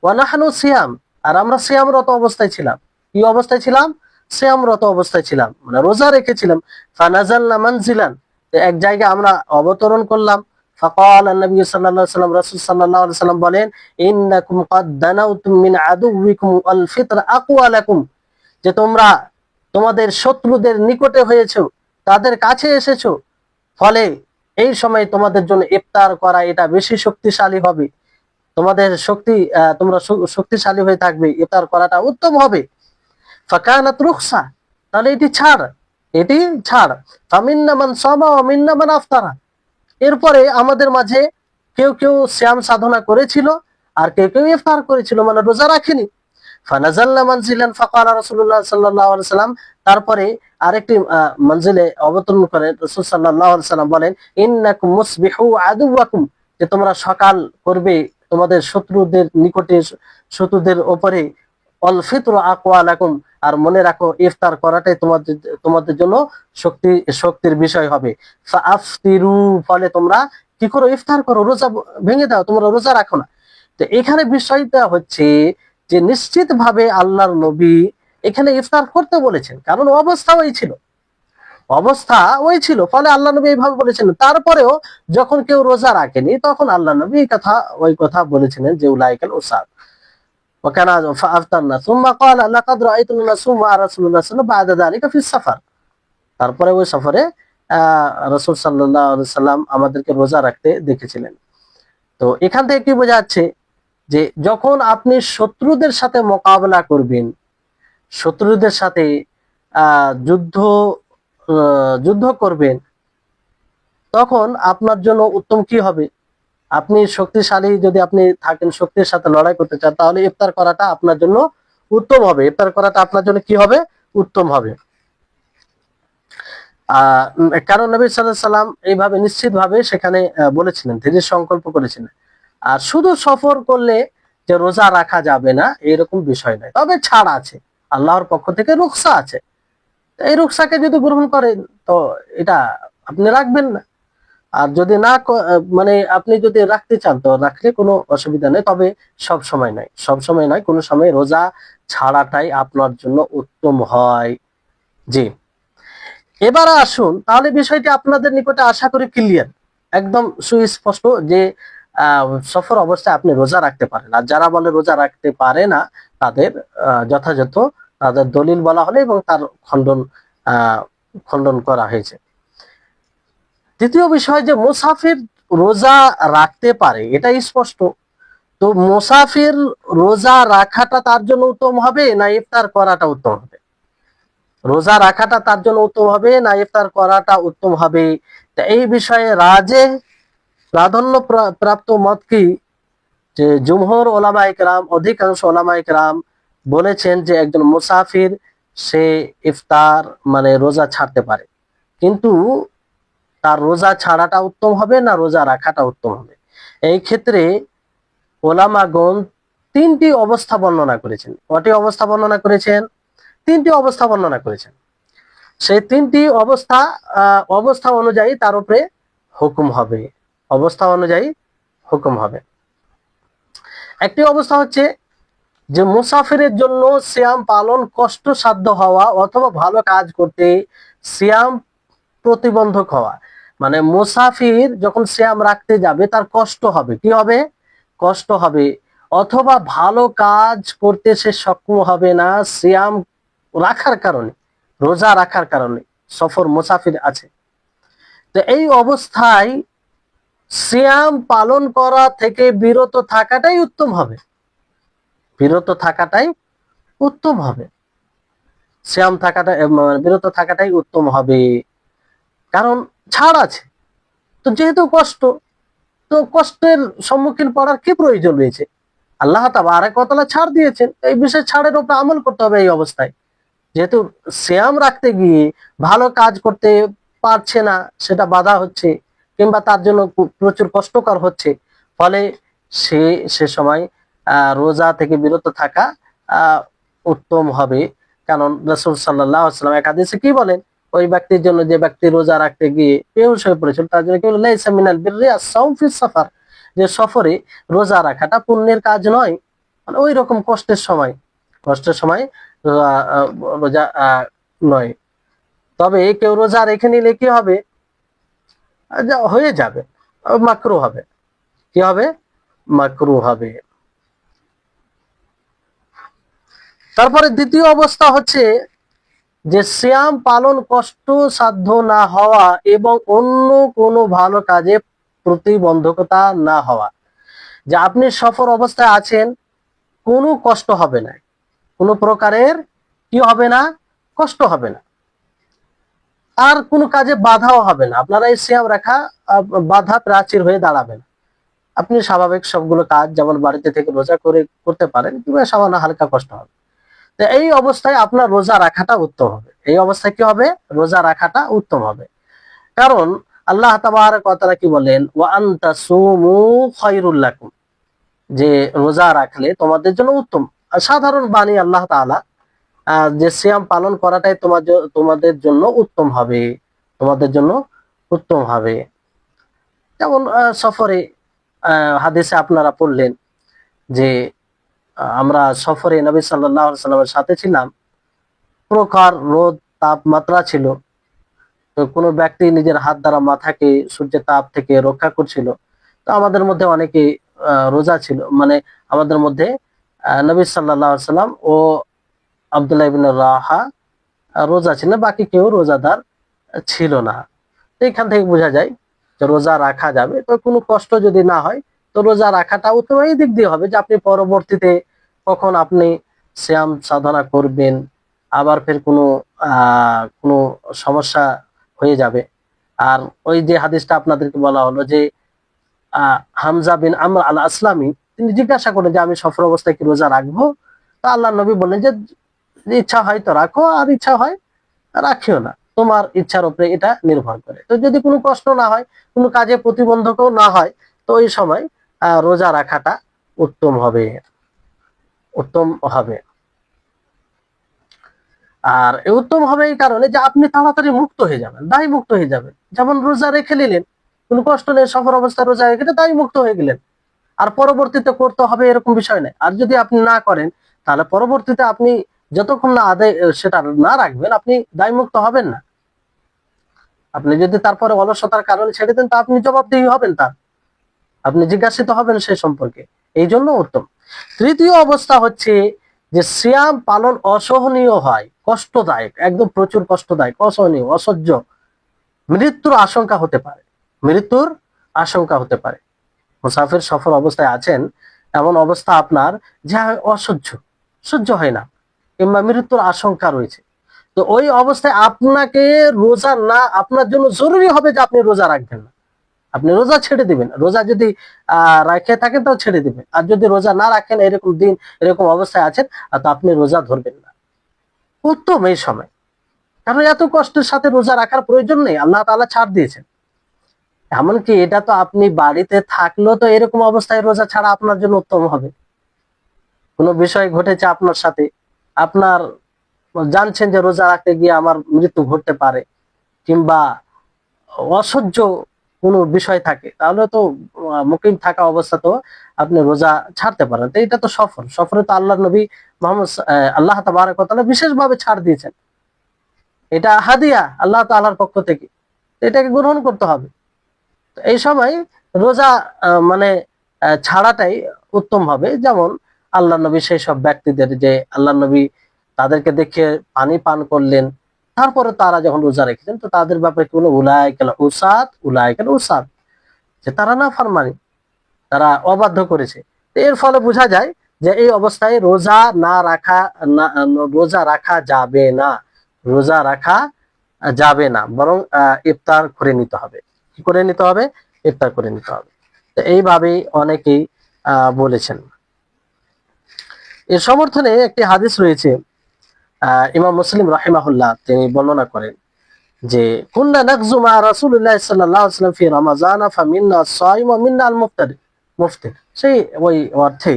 ওয়া নাহনু সিয়াম, আর আমরা সিয়ামরত অবস্থায় ছিলাম। কি অবস্থায় ছিলাম? সিয়ামরত অবস্থায় ছিলাম, মানে রোজা রেখেছিলাম। ফানাজালনা মানজিলান, এক জায়গায় আমরা অবতরণ করলাম। ফাকাল নবী সাল্লাল্লাহু আলাইহি ওয়াসাল্লাম, রাসূল সাল্লাল্লাহু আলাইহি ওয়াসাল্লাম বলেন, ইন্নাকুম ক্বাদ দানাউতুম মিন আদুউইকুম আল ফিতর আকওয়া লাকুম, যে তোমরা তোমাদের শত্রুদের নিকটে হয়েছো, তাদের কাছে এসেছো, ফলে এই সময় তোমাদের জন্য ইফতার করা এটা বেশি শক্তিশালী হবে, তোমাদের তোমরা শক্তিশালী হয়ে থাকবে, ইফতার করাটা উত্তম হবে। ফাকানাত রুখসা, তাহলে এটি ছাড়। ফামিন্না মান সামা ওয়া মিন্না মান আফতারা, এরপরে আমাদের মাঝে কেউ কেউ সিয়াম সাধনা করেছিল, আর কেউ কেউ ইফতার করেছিল, মানে রোজা রাখেনি। ফানাজালনা মানজিলান ফাকালা রাসূলুল্লাহ সাল্লাল্লাহু আলাইহি সাল্লাম, তারপরে আরেকটি মঞ্জিলে অবতরণ করেন রাসূল সাল্লাল্লাহু আলাইহি সাল্লাম বলেন, ইন্নাকুম মুসবিহু আদুওয়াকুম, যে তোমরা সকাল করবে তোমাদের শত্রুদের নিকটে, শত্রুদের উপরে, অল ফিতরু আকওয়ালাকুম, আর মনে রাখো ইফতার করাটাই তোমাদের তোমাদের জন্য শক্তির বিষয় হবে। ফাআফতিরু, ফলে তোমরা কি করো, ইফতার করো, রোজা ভেঙে দাও, তোমরা রোজা রাখো না। তো এখানে বিষয়টা হচ্ছে যে নিশ্চিতভাবে আল্লাহর নবী এখানে ইফতার করতে বলেছেন, কারণ অবস্থা ওই ছিল, ফলে আল্লাহ নবী এইভাবে বলেছেন। তারপরেও যখন কেউ রোজা রাখেনি তখন আল্লাহ নবী ওই কথা বলেছিলেন যে উলাইকাল উসাদ ওয়াকানা ফাআফতারনা সুম্মা ক্বালা লাকাদ রাআইতুনা নাসুম মা রাসূলুল্লাহ সাল্লাল্লাহু আলাইহি ওয়াসাল্লাম বা'দা যালিকা ফিস সাফার। তারপরে ওই সফরে রাসূল সাল্লাল্লাহু আলাইহি ওয়াসাল্লাম আমাদেরকে রোজা রাখতে দেখেছিলেন। তো এখান থেকে কি বোঝা যাচ্ছে যে যখন আপনি শত্রুদের সাথে মোকাবেলা করবেন, শত্রুদের সাথে যুদ্ধ করবেন, তখন আপনার জন্য উত্তম কি হবে, আপনি শক্তিশালী যদি আপনি থাকেন, শক্তির সাথে লড়াই করতে চান, তাহলে ইফতার করাটা আপনার জন্য উত্তম হবে। ইফতার করাটা আপনার জন্য কি হবে, উত্তম হবে। কারণ নবী সাল্লাল্লাহু আলাইহি সাল্লাম এইভাবে নিশ্চিতভাবে সেখানে বলেছিলেন, দৃঢ় সংকল্প করেছিলেন। আর শুধু সফর করলে যে রোজা রাখা যাবে না এরকম বিষয় নয়, তবে ছাড় আছে, আল্লাহর পক্ষ থেকে রুখসা আছে। এই রুখসাকে যদি গ্রহণ করেন তো এটা আপনি রাখবেন না, আর যদি না মানে আপনি যদি রাখতে চান তো রাখলে কোনো অসুবিধা নেই, তবে সব সময় নয়, কোনো সময় রোজা ছাড়াটাই আপনার জন্য উত্তম হয়। জি, এবার আসুন তাহলে বিষয়টি আপনাদের নিকটে আশা করি ক্লিয়ার, একদম সুস্পষ্ট যে সফর অবস্থায় আপনি রোজা রাখতে পারেন। আর যারা বলে রোজা রাখতে পারে না তাদের যথাযথ তাদের দলিল বলা হলে এবং তার খণ্ডন করা হয়েছে। দ্বিতীয় বিষয় যে মুসাফির রোজা রাখতে পারে এটা স্পষ্ট। তো মুসাফির রোজা রাখাটা তার জন্য উত্তম হবে না ইফতার করাটা উত্তম হবে? রোজা রাখাটা তার জন্য উত্তম হবে না ইফতার করাটা উত্তম হবে? এই বিষয়ে প্রাধান্য প্রাপ্ত মত কি, যে জুমহুর ওলামায়ে কেরাম, অধিকাংশ ওলামায়ে কেরাম বলেছেন যে একজন মুসাফির সে ইফতার মানে রোজা ছাড়তে পারে, কিন্তু তার রোজা ছাড়াটা উত্তম হবে না রোজা রাখাটা উত্তম হবে? এই ক্ষেত্রে ওলামাগণ তিনটি অবস্থা বর্ণনা করেছেন। কয়টি অবস্থা বর্ণনা করেছেন? তিনটি অবস্থা বর্ণনা করেছেন। সেই তিনটি অবস্থা অনুযায়ী তার উপরে হুকুম হবে, অবস্থা অনুযায়ী হুকুম হবে। একটি অবস্থা হচ্ছে যে মুসাফিরের জন্য সিয়াম পালন কষ্টসাধ্য হওয়া অথবা ভালো কাজ করতে সিয়াম প্রতিবন্ধক হওয়া। মানে মুসাফির যখন সিয়াম রাখতে যাবে তার কষ্ট হবে, কি হবে, কষ্ট হবে, অথবা ভালো কাজ করতে সে সক্ষম হবে না সিয়াম রাখার কারণে, রোজা রাখার কারণে, সফর মুসাফির আছে। তো এই অবস্থায় সিয়াম পালন করা থেকে বিরত থাকাটাই উত্তম হবে, বিরত থাকাটাই উত্তম হবে, বিরত থাকাটাই উত্তম হবে। কারণ ছাড় আছে, তো যেহেতু কষ্ট, তো কষ্টের সম্মুখীন পড়ার কি প্রয়োজন রয়েছে? আল্লাহ তাবারক ওয়া তাআলা ছাড় দিয়েছেন, এই বিষয়ে ছাড়ের উপর আমল করতে হবে। এই অবস্থায় যেহেতু সিয়াম রাখতে গিয়ে ভালো কাজ করতে পারছে না, সেটা বাধা হচ্ছে কিংবা তার জন্য প্রচুর কষ্টকর হচ্ছে, ফলে সে সময় রোজা থেকে বিরত থাকা উত্তম হবে। কারণ রাসূল সাল্লাল্লাহু আলাইহি ওয়াসাল্লাম এক হাদিসে কি বলেন, ওই ব্যক্তির জন্য যে ব্যক্তি রোজা রাখতে গিয়ে বেহুশ হয়ে পড়েছিল তার জন্য কি বলে, লাইসা মিনাল বিররি আস-সাওম ফিস সাফার, যে সফরে রোজা রাখাটা পুণ্যের কাজ নয়। মানে ওই রকম কষ্টের সময় রোজা নয়। তবে কেউ রোজা রেখে নিলে কি হবে, হয়ে যাবে, মাকরুহ হবে, কি হবে, মাকরুহ হবে। তারপরে দ্বিতীয় অবস্থা হচ্ছে যে সিয়াম পালন কষ্ট সাধ্য না হওয়া এবং অন্য কোনো ভালো কাজে প্রতিবন্ধকতা না হওয়া। যে আপনি সফর অবস্থায় আছেন, কোনো কষ্ট হবে না, কোনো প্রকারের কি হবে না, কষ্ট হবে না, আর কোনো কাজে বাধাও হবে না। আপনারা এই সিয়াম রাখা বাধা প্রাচীর হয়ে দাঁড়াবে না। আপনি স্বাভাবিক সবগুলো কাজ যেমন বাড়িতে থেকে রোজা করতে পারেন, কিংবা সামান্য হালকা কষ্ট হবে। তো এই অবস্থায় আপনার রোজা রাখাটা উত্তম হবে। এই অবস্থায় কি হবে? রোজা রাখাটা উত্তম হবে। কারণ আল্লাহ তাবারক ওয়া তাআলা কি বলেন, ওয়া আনতা সুমু খায়রুল লাকুম, যে রোজা রাখলে তোমাদের জন্য উত্তম। আর সাধারণ বাণী আল্লাহ তাআলা, যে সিয়াম পালন করাটাই তোমাদের জন্য উত্তম হবে, তোমাদের জন্য উত্তম হবে। যেমন সফরে হাদিসে আপনারা পড়লেন যে আমরা সফরে নবী সাল্লাল্লাহু আলাইহি সাল্লামের সাথে ছিলাম, প্রখর রোদ তাপমাত্রা ছিল। তো কোনো ব্যক্তি নিজের হাত দ্বারা মাথাকে সূর্যের তাপ থেকে রক্ষা করছিল। তো আমাদের মধ্যে অনেকে রোজা ছিল, মানে আমাদের মধ্যে নবী সাল্লাল্লাহু আলাইহি সাল্লাম ও আব্দুল্লাহ ইবনে রাহা রোজা ছিলেন, বাকি কেউ রোজাদার ছিল না। তো এখান থেকে বোঝা যায় যে রোজা রাখা যাবে, তো কোনো কষ্ট যদি না হয় তো রোজা রাখাটা উত্তম। এই দিক দিয়ে হবে যে আপনি পরবর্তীতে কখন আপনি সিয়াম সাধনা করবেন, আবার ফের কোনো সমস্যা হয়ে যাবে। আর ওই যে হাদিসটা আপনাদেরকে বলা হলো যে হামজা বিন আমর আল আসলামি, তিনি জিজ্ঞাসা করেন যে আমি সফর অবস্থায় কি রোজা রাখবো? তা আল্লাহ নবী বললেন যে ইচ্ছা হয় তো রাখো, আর ইচ্ছা হয় রাখিও না, তোমার ইচ্ছার উপরে এটা নির্ভর করে। তো যদি কোনো কষ্ট না হয়, কোনো কাজে প্রতিবন্ধকও না হয়, তো ওই সময় রোজা রাখাটা উত্তম হবে, উত্তম হবে। আর উত্তম হবে এই কারণে যে আপনি তাড়াতাড়ি মুক্ত হয়ে যাবেন, দায় মুক্ত হয়ে যাবেন। যেমন রোজা রেখে নিলেন, কোনো কষ্ট নেই, সফর অবস্থায় রোজা রেখে দায় মুক্ত হয়ে গেলেন, আর পরবর্তীতে করতে হবে এরকম বিষয় নেই। আর যদি আপনি না করেন, তাহলে পরবর্তীতে আপনি যতক্ষণ না আদায় সেটা না রাখবেন, আপনি দায়মুক্ত হবেন না। আপনি যদি তারপরে অলসতার কারণে ছেড়ে দেন, তা আপনি জবাবদিহি হবেন, তার আপনি জিজ্ঞাসিত হবেন সে সম্পর্কে। এই জন্য উত্তম। তৃতীয় অবস্থা হচ্ছে যে সিয়াম পালন অসহনীয় হয়, কষ্টদায়ক, একদম প্রচুর কষ্টদায়ক, অসহনীয়, অসহ্য, মৃত্যুর আশঙ্কা হতে পারে, মৃত্যুর আশঙ্কা হতে পারে। মুসাফির সফর অবস্থায় আছেন, এমন অবস্থা আপনার যা অসহ্য, সহ্য হয় না, কিংবা মৃত্যুর আশঙ্কা রয়েছে। তো ওই অবস্থায় আপনাকে রোজা না, আপনার জন্য জরুরি হবে যে আপনি রোজা রাখবেন না, আপনি রোজা ছেড়ে দিবেন। রোজা যদি রাখে থাকেন তাও ছেড়ে দিবেন, আর যদি রোজা না রাখেন, এরকম দিন এরকম অবস্থায় আছেন, তো আপনি রোজা ধরবেন না, উত্তম এই সময়। কারণ এত কষ্টের সাথে রোজা রাখার প্রয়োজন নেই, আল্লাহ তাআলা ছাড় দিয়েছেন। এমনকি এটা তো আপনি বাড়িতে থাকলেও তো এরকম অবস্থায় রোজা ছাড়া আপনার জন্য উত্তম হবে। কোনো বিষয় ঘটেছে আপনার সাথে, আপনার জানছেন যে রোজা রাখতে গিয়ে আমার মৃত্যু ঘটতে পারে, কিংবা অসহ্য কোনো বিষয় থাকে, তাহলে তো মুকিম থাকা অবস্থা তো আপনি রোজা ছাড়তে পারেন। তো এটা তো সফর, সফরে তো আল্লাহ নবী মোহাম্মদ আল্লাহ তাবারক ওয়া তাআলা বিশেষভাবে ছাড় দিয়েছেন। এটা হাদিয়া আল্লাহ তাআলার পক্ষ থেকে, এটাকে গ্রহণ করতে হবে। তো এই সময় রোজা মানে ছাড়াটাই উত্তম হবে। যেমন আল্লাহ নবী সেই সব ব্যক্তিদের, যে আল্লাহ নবী তাদেরকে দেখে পানি পান করলেন, তারপরে তারা যখন রোজা রেখেছেন, তো তাদের ব্যাপারে কি বলে, উলাইকাল উসাত, উলাইকাল উসাত, যে তারা না ফারমানি, তারা অবাধ্য করেছে। তো এর ফলে বোঝা যায় যে এই অবস্থায় রোজা না রাখা, না, রোজা রাখা যাবে না, রোজা রাখা যাবে না, বরং ইফতার করে নিতে হবে। কি করে নিতে হবে? ইফতার করে নিতে হবে। তো এইভাবেই অনেকেই বলেছেন। এর সমর্থনে একটি হাদিস রয়েছে, ইমাম মুসলিম রাহিমাহুল্লাহ তিনি বর্ণনা করেন যে কুন্না নাগজু মা রাসূলুল্লাহ সাল্লাল্লাহু আলাইহি ওয়াসাল্লাম ফি রমাযান ফামিন্না আস-সাইম ওয়া মিন্না আল-মুফতির। সেই ওই অর্থে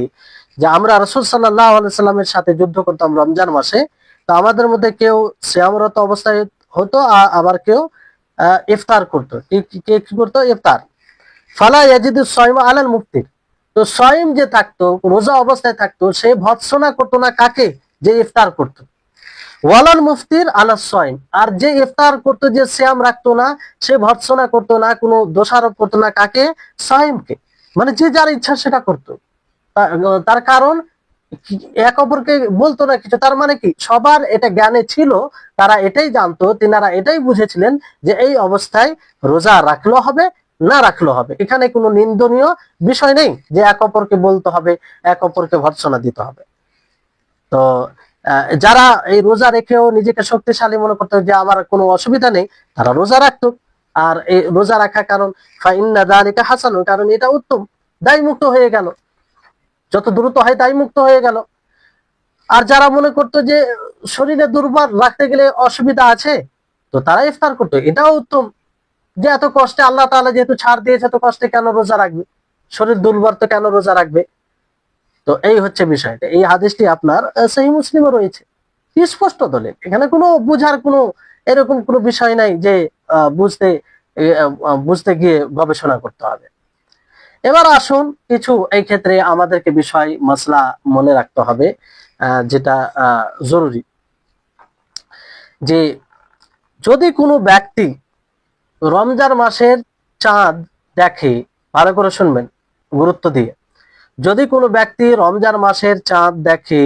যে আমরা রাসূল সাল্লাল্লাহু আলাইহি সাল্লামের সাথে যুদ্ধ করতাম রমজান মাসে, তো আমাদের মধ্যে কেউ সিয়ামরত অবস্থায় হতো, আবার কেউ ইফতার করতো। কে কি করতো? ইফতার। ফালা ইয়াজিদু সাইমা আলাল মুফতির। তো সাইম যে থাকতো, রোজা অবস্থায় থাকতো, সে ভৎসনা করতো না কাকে? যে ইফতার করতো। ওয়ালাল মুফতির আলা সাইম। আর যে ইফতার করতো, যে সিয়াম রাখতো না, সে ভৎসনা করতো না, কোনো দোষারোপ করতো না কাকে? সাইমকে। মানে যে যার ইচ্ছা সেটা করতো। তার কারণ এক অপরকে বলতো না কিছু। তার মানে কি, সবার এটা জ্ঞানে ছিল, তারা এটাই জানতো, তিনারা এটাই বুঝেছিলেন যে এই অবস্থায় রোজা রাখলেও হবে, না রাখলেও হবে। এখানে কোনো নিন্দনীয় বিষয় নেই যে এক অপরকে বলতে হবে, এক অপরকে ভর্ৎসনা দিতে হবে। তো যারা এই রোজা রেখেও নিজেকে শক্তিশালী মনে করতো, যে আমার কোনো অসুবিধা নেই, তারা রোজা রাখতো। আর এই রোজা রাখা কারণ ফাইন্না যালিকা হাসানুন, কারণ এটা উত্তম, দায় মুক্ত হয়ে গেল, যত দ্রুত হয় দায় মুক্ত হয়ে গেল। আর যারা মনে করতো যে শরীরে দুর্বল রাখতে গেলে অসুবিধা আছে, তো তারা ইফতার করতো, এটাও উত্তম। যে এত কষ্টে আল্লাহ তাআলা যেহেতু ছাড় দিয়েছে, এত কষ্টে কেন রোজা রাখবে, শরীর দুর্বল তো কেন রোজা রাখবে। তো এই হচ্ছে বিষয়টা। এই হাদিসটি আপনার সহিহ মুসলিমে রয়েছে, স্পষ্ট দলিল, এখানে কোনো বুঝার কোনো এরকম কোনো বিষয় নাই যে বুঝতে গিয়ে গবেষণা করতে হবে। এবার আসুন কিছু এই ক্ষেত্রে আমাদেরকে বিষয় মাসলা মনে রাখতে হবে, যেটা জরুরি, যে যদি কোনো ব্যক্তি রমজান মাসের চাঁদ দেখে, ভালো করে শুনবেন গুরুত্ব দিয়ে, যদি কোনো ব্যক্তি রমজান মাসের চাঁদ দেখে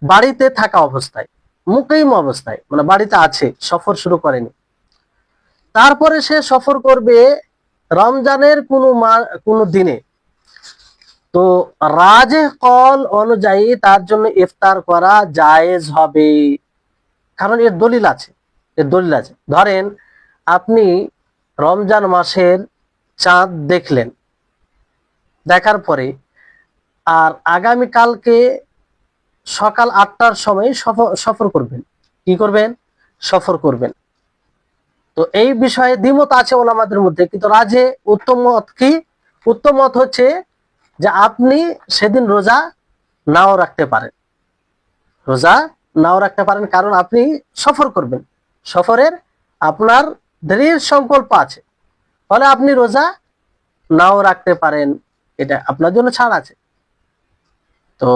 বাড়িতে থাকা অবস্থায়, মুকিম অবস্থায়, মানে বাড়িতে আছে, সফর শুরু করেনি, তারপরে সে সফর করবে রমজানের কোনো দিনে, তো রাজেহ কল অনুযায়ী তার জন্য ইফতার করা জায়েজ হবে। কারণ এর দলিল আছে, এর দলিল আছে। ধরেন আপনি রমজান মাসের চাঁদ দেখলেন, দেখার পরে আর আগামীকালকে সকাল 8টার সময় সফর করবেন, কি করবেন, সফর করবেন। তো এই বিষয়ে দ্বিমত আছে ওলামাদের মধ্যে, কিন্তু রাজে উত্তম মত কি, উত্তম মত হচ্ছে যে আপনি সেদিন রোজা নাও রাখতে পারেন, রোজা নাও রাখতে পারেন, কারণ আপনি সফর করবেন, সফরের আপনার দৃঢ় সংকল্প আছে, ফলে আপনি রোজা নাও রাখতে পারেন, এটা আপনার জন্য ছাড় আছে। তো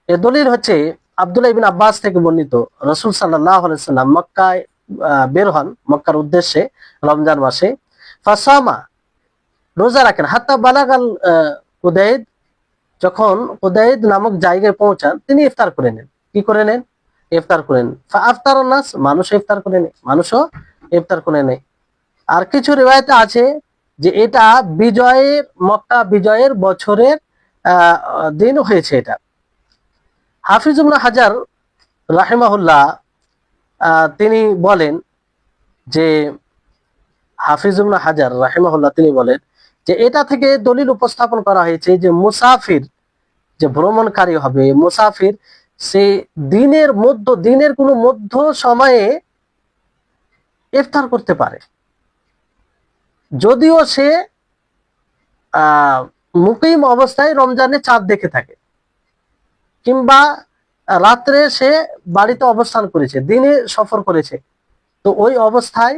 এর দলিল হচ্ছে আব্দুল্লাহ ইবনে আব্বাস থেকে বর্ণিত, রাসূল সাল্লাল্লাহু আলাইহি সাল্লাম মক্কায় বের হন, মক্কার উদ্দেশ্যে রমজান মাসে, ফাসামা, রোজা রাখেন, হাত্তা বালাগাল কুদাইদ, যখন কুদাইদ নামক জায়গায় পৌঁছান তিনি ইফতার করে নেন, কি করে নেন, ইফতার করে নেন। ফাআফতার নাস, মানুষও ইফতার করে নেয়, মানুষও ইফতার করে নেয়। আর কিছু রিওয়ায়েতে আছে যে এটা বিজয়ের, মক্কা বিজয়ের বছরের দিন হয়েছে এটা। হাফিজ ইবনে হাজার রাহিমাহুল্লাহ তিনি বলেন যে, হাফিজ ইবনে হাজার রাহিমাহুল্লাহ তিনি বলেন যে এটা থেকে দলিল উপস্থাপন করা হয়েছে যে মুসাফির, যে ভ্রমণকারী হবে মুসাফির, সে দিনের কোনো মধ্য সময়ে ইফতার করতে পারে, যদিও সে মুকিম অবস্থায় রমজানে চাঁদ দেখে থাকে, কিংবা রাত্রে সে বাড়িতে অবস্থান করেছে, দিনে সফর করেছে, তো ওই অবস্থায়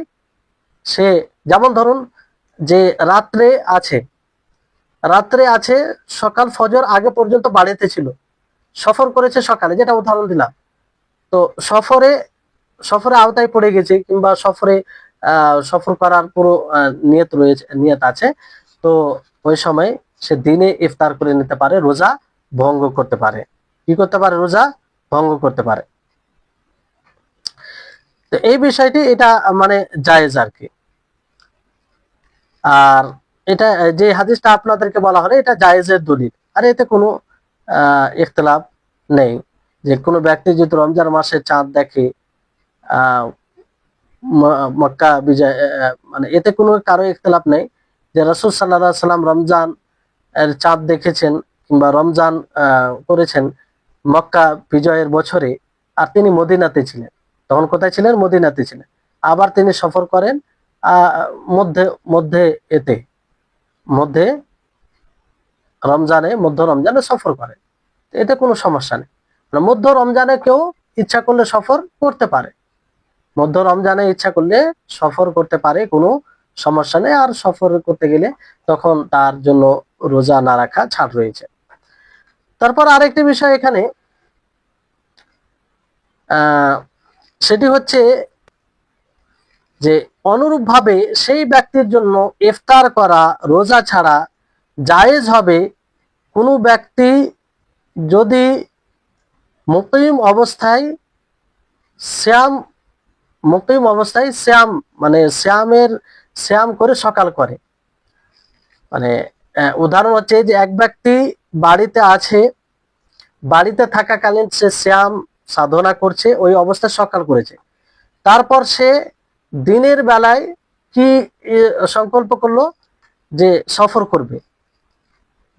সে, যেমন ধরুন যে রাত্রে আছে, সকাল ফজর আগে পর্যন্ত বাড়িতে ছিল, সফর করেছে সকালে, যেটা উদাহরণ দিলাম, তো সফরে আওতায় পড়ে গেছে, কিংবা সফর করার পুরো নিয়ত আছে, তো ওই সময় সে দিনে ইফতার করে নিতে পারে, রোজা ভঙ্গ করতে পারে, কি করতে পারে, রোজা ভঙ্গ করতে পারে। তো এই বিষয়টি এটা মানে জায়েজ আর কি। আর এটা যে হাদিসটা আপনাদেরকে বলা হলো, এটা জায়েজের দলিল, আর এতে কোনো ইখতিলাফ নেই, যে কোনো ব্যক্তি যদি রমজান মাসে চাঁদ দেখে মক্কা বিজয়, মানে এতে কোনো কারো ইখতিলাফ নেই যে রাসূল সাল্লাল্লাহু আলাইহি সাল্লাম রমজান এর চাঁদ দেখেছেন কিংবা রমজান করেছেন মক্কা বিজয়ের বছরে, আর তিনি মদিনাতে ছিলেন, তখন কোথায় ছিলেন, মদিনাতে ছিলেন, আবার তিনি সফর করেন মধ্যে মধ্যে এতে মধ্যে মধ্য রমজানে সফর করেন, এতে কোনো সমস্যা নেই। মধ্য রমজানে কেউ ইচ্ছা করলে সফর করতে পারে, মধ্য রমজানে ইচ্ছা করলে সফর করতে পারে, কোনো সমস্যা নেই। আর সফর করতে গেলে তখন তার জন্য রোজা না রাখা ছাড় রয়েছে। তারপর আরেকটি বিষয় এখানে, সেটি হচ্ছে যে অনুরূপভাবে সেই ব্যক্তির জন্য ইফতার করা রোজা ছাড়া জায়েজ হবে কোনো ব্যক্তি যদি মুকিম অবস্থায় শ্যাম মানে শ্যাম করে সকাল করে, মানে উদাহরণ হচ্ছে যে এক ব্যক্তি বাড়িতে আছে, বাড়িতে থাকাকালীন সে শ্যাম সাধনা করছে, ওই অবস্থায় সকাল করেছে, তারপর সে দিনের বেলায় কি সংকল্প করলো যে সফর করবে,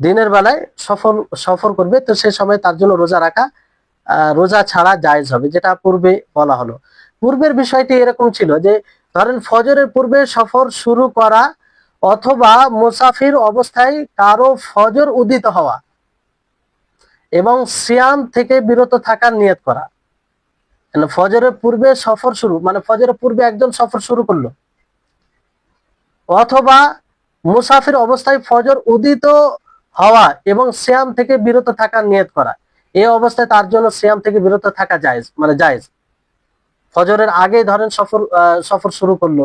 দিনের বেলায় সফর সফর করবে, তো সে সময় তার জন্য রোজা রাখা রোজা ছাড়া জায়েজ হবে, যেটা পূর্বে বলা হলো। পূর্বের বিষয়টি এরকম ছিল যে ধরেন ফজরের পূর্বে সফর শুরু করা অথবা মুসাফির অবস্থায় কারো ফজর উদিত হওয়া এবং সিয়াম থেকে বিরত থাকার নিয়ত করা। ফজরের পূর্বে সফর শুরু, মানে ফজরের পূর্বে একজন সফর শুরু করলো, অথবা মুসাফির অবস্থায় ফজর উদিত হওয়া এবং সিয়াম থেকে বিরত থাকার নিয়ত করা। এই অবস্থায় তার জন্য সিয়াম থেকে বিরত থাকা জায়েজ, মানে জায়েজ। ফজরের আগে ধরেন সফর শুরু করলো,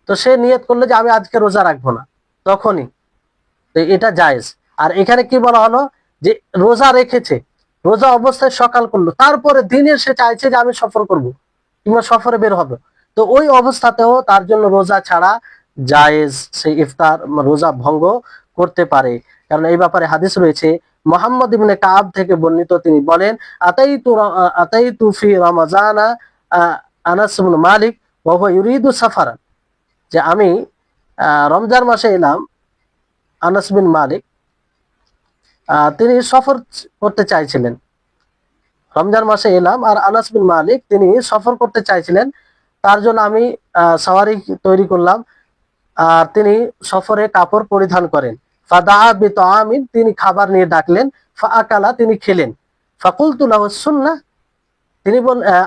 তো সে নিয়ত করলো যে আমি আজকে রোজা রাখবো না, তখনই তো এটা জায়েজ। আর এখানে কি বলা হলো যে রোজা রেখেছে, রোজা অবস্থায় সকাল করলো, তারপরে দিনে সে চাইছে যে আমি সফর করব কিংবা সফরে বের হবে, তো ওই অবস্থাতেও তার জন্য রোজা ছাড়া জায়েজ, সে ইফতার রোজা ভঙ্গ করতে পারে। কারণ এই ব্যাপারে হাদিস রয়েছে, মুহাম্মদ ইবনে কাব থেকে বর্ণিত, তিনি বলেন আতাইতু ফি রমাজানা আনাস ইবনে মালিক ওয়া হুয়া ইউরিদু সাফারান, যে আমি রমজান মাসে এলাম, আনাস বিন মালিক তিনি সফর করতে চাইছিলেন। রমজান মাসে এলাম আর আনাস বিন মালিক তিনি সফর করতে চাইছিলেন, তার জন্য আমি সাওয়ারি তৈরি করলাম, আর তিনি সফরে কাপড় পরিধান করেন। ফাদা বিতামিন, তিনি খাবার নিয়ে ডাকলেন। ফাআকালা, তিনি খেলেন। ফাকুলতু লাহু সুন্নাহ,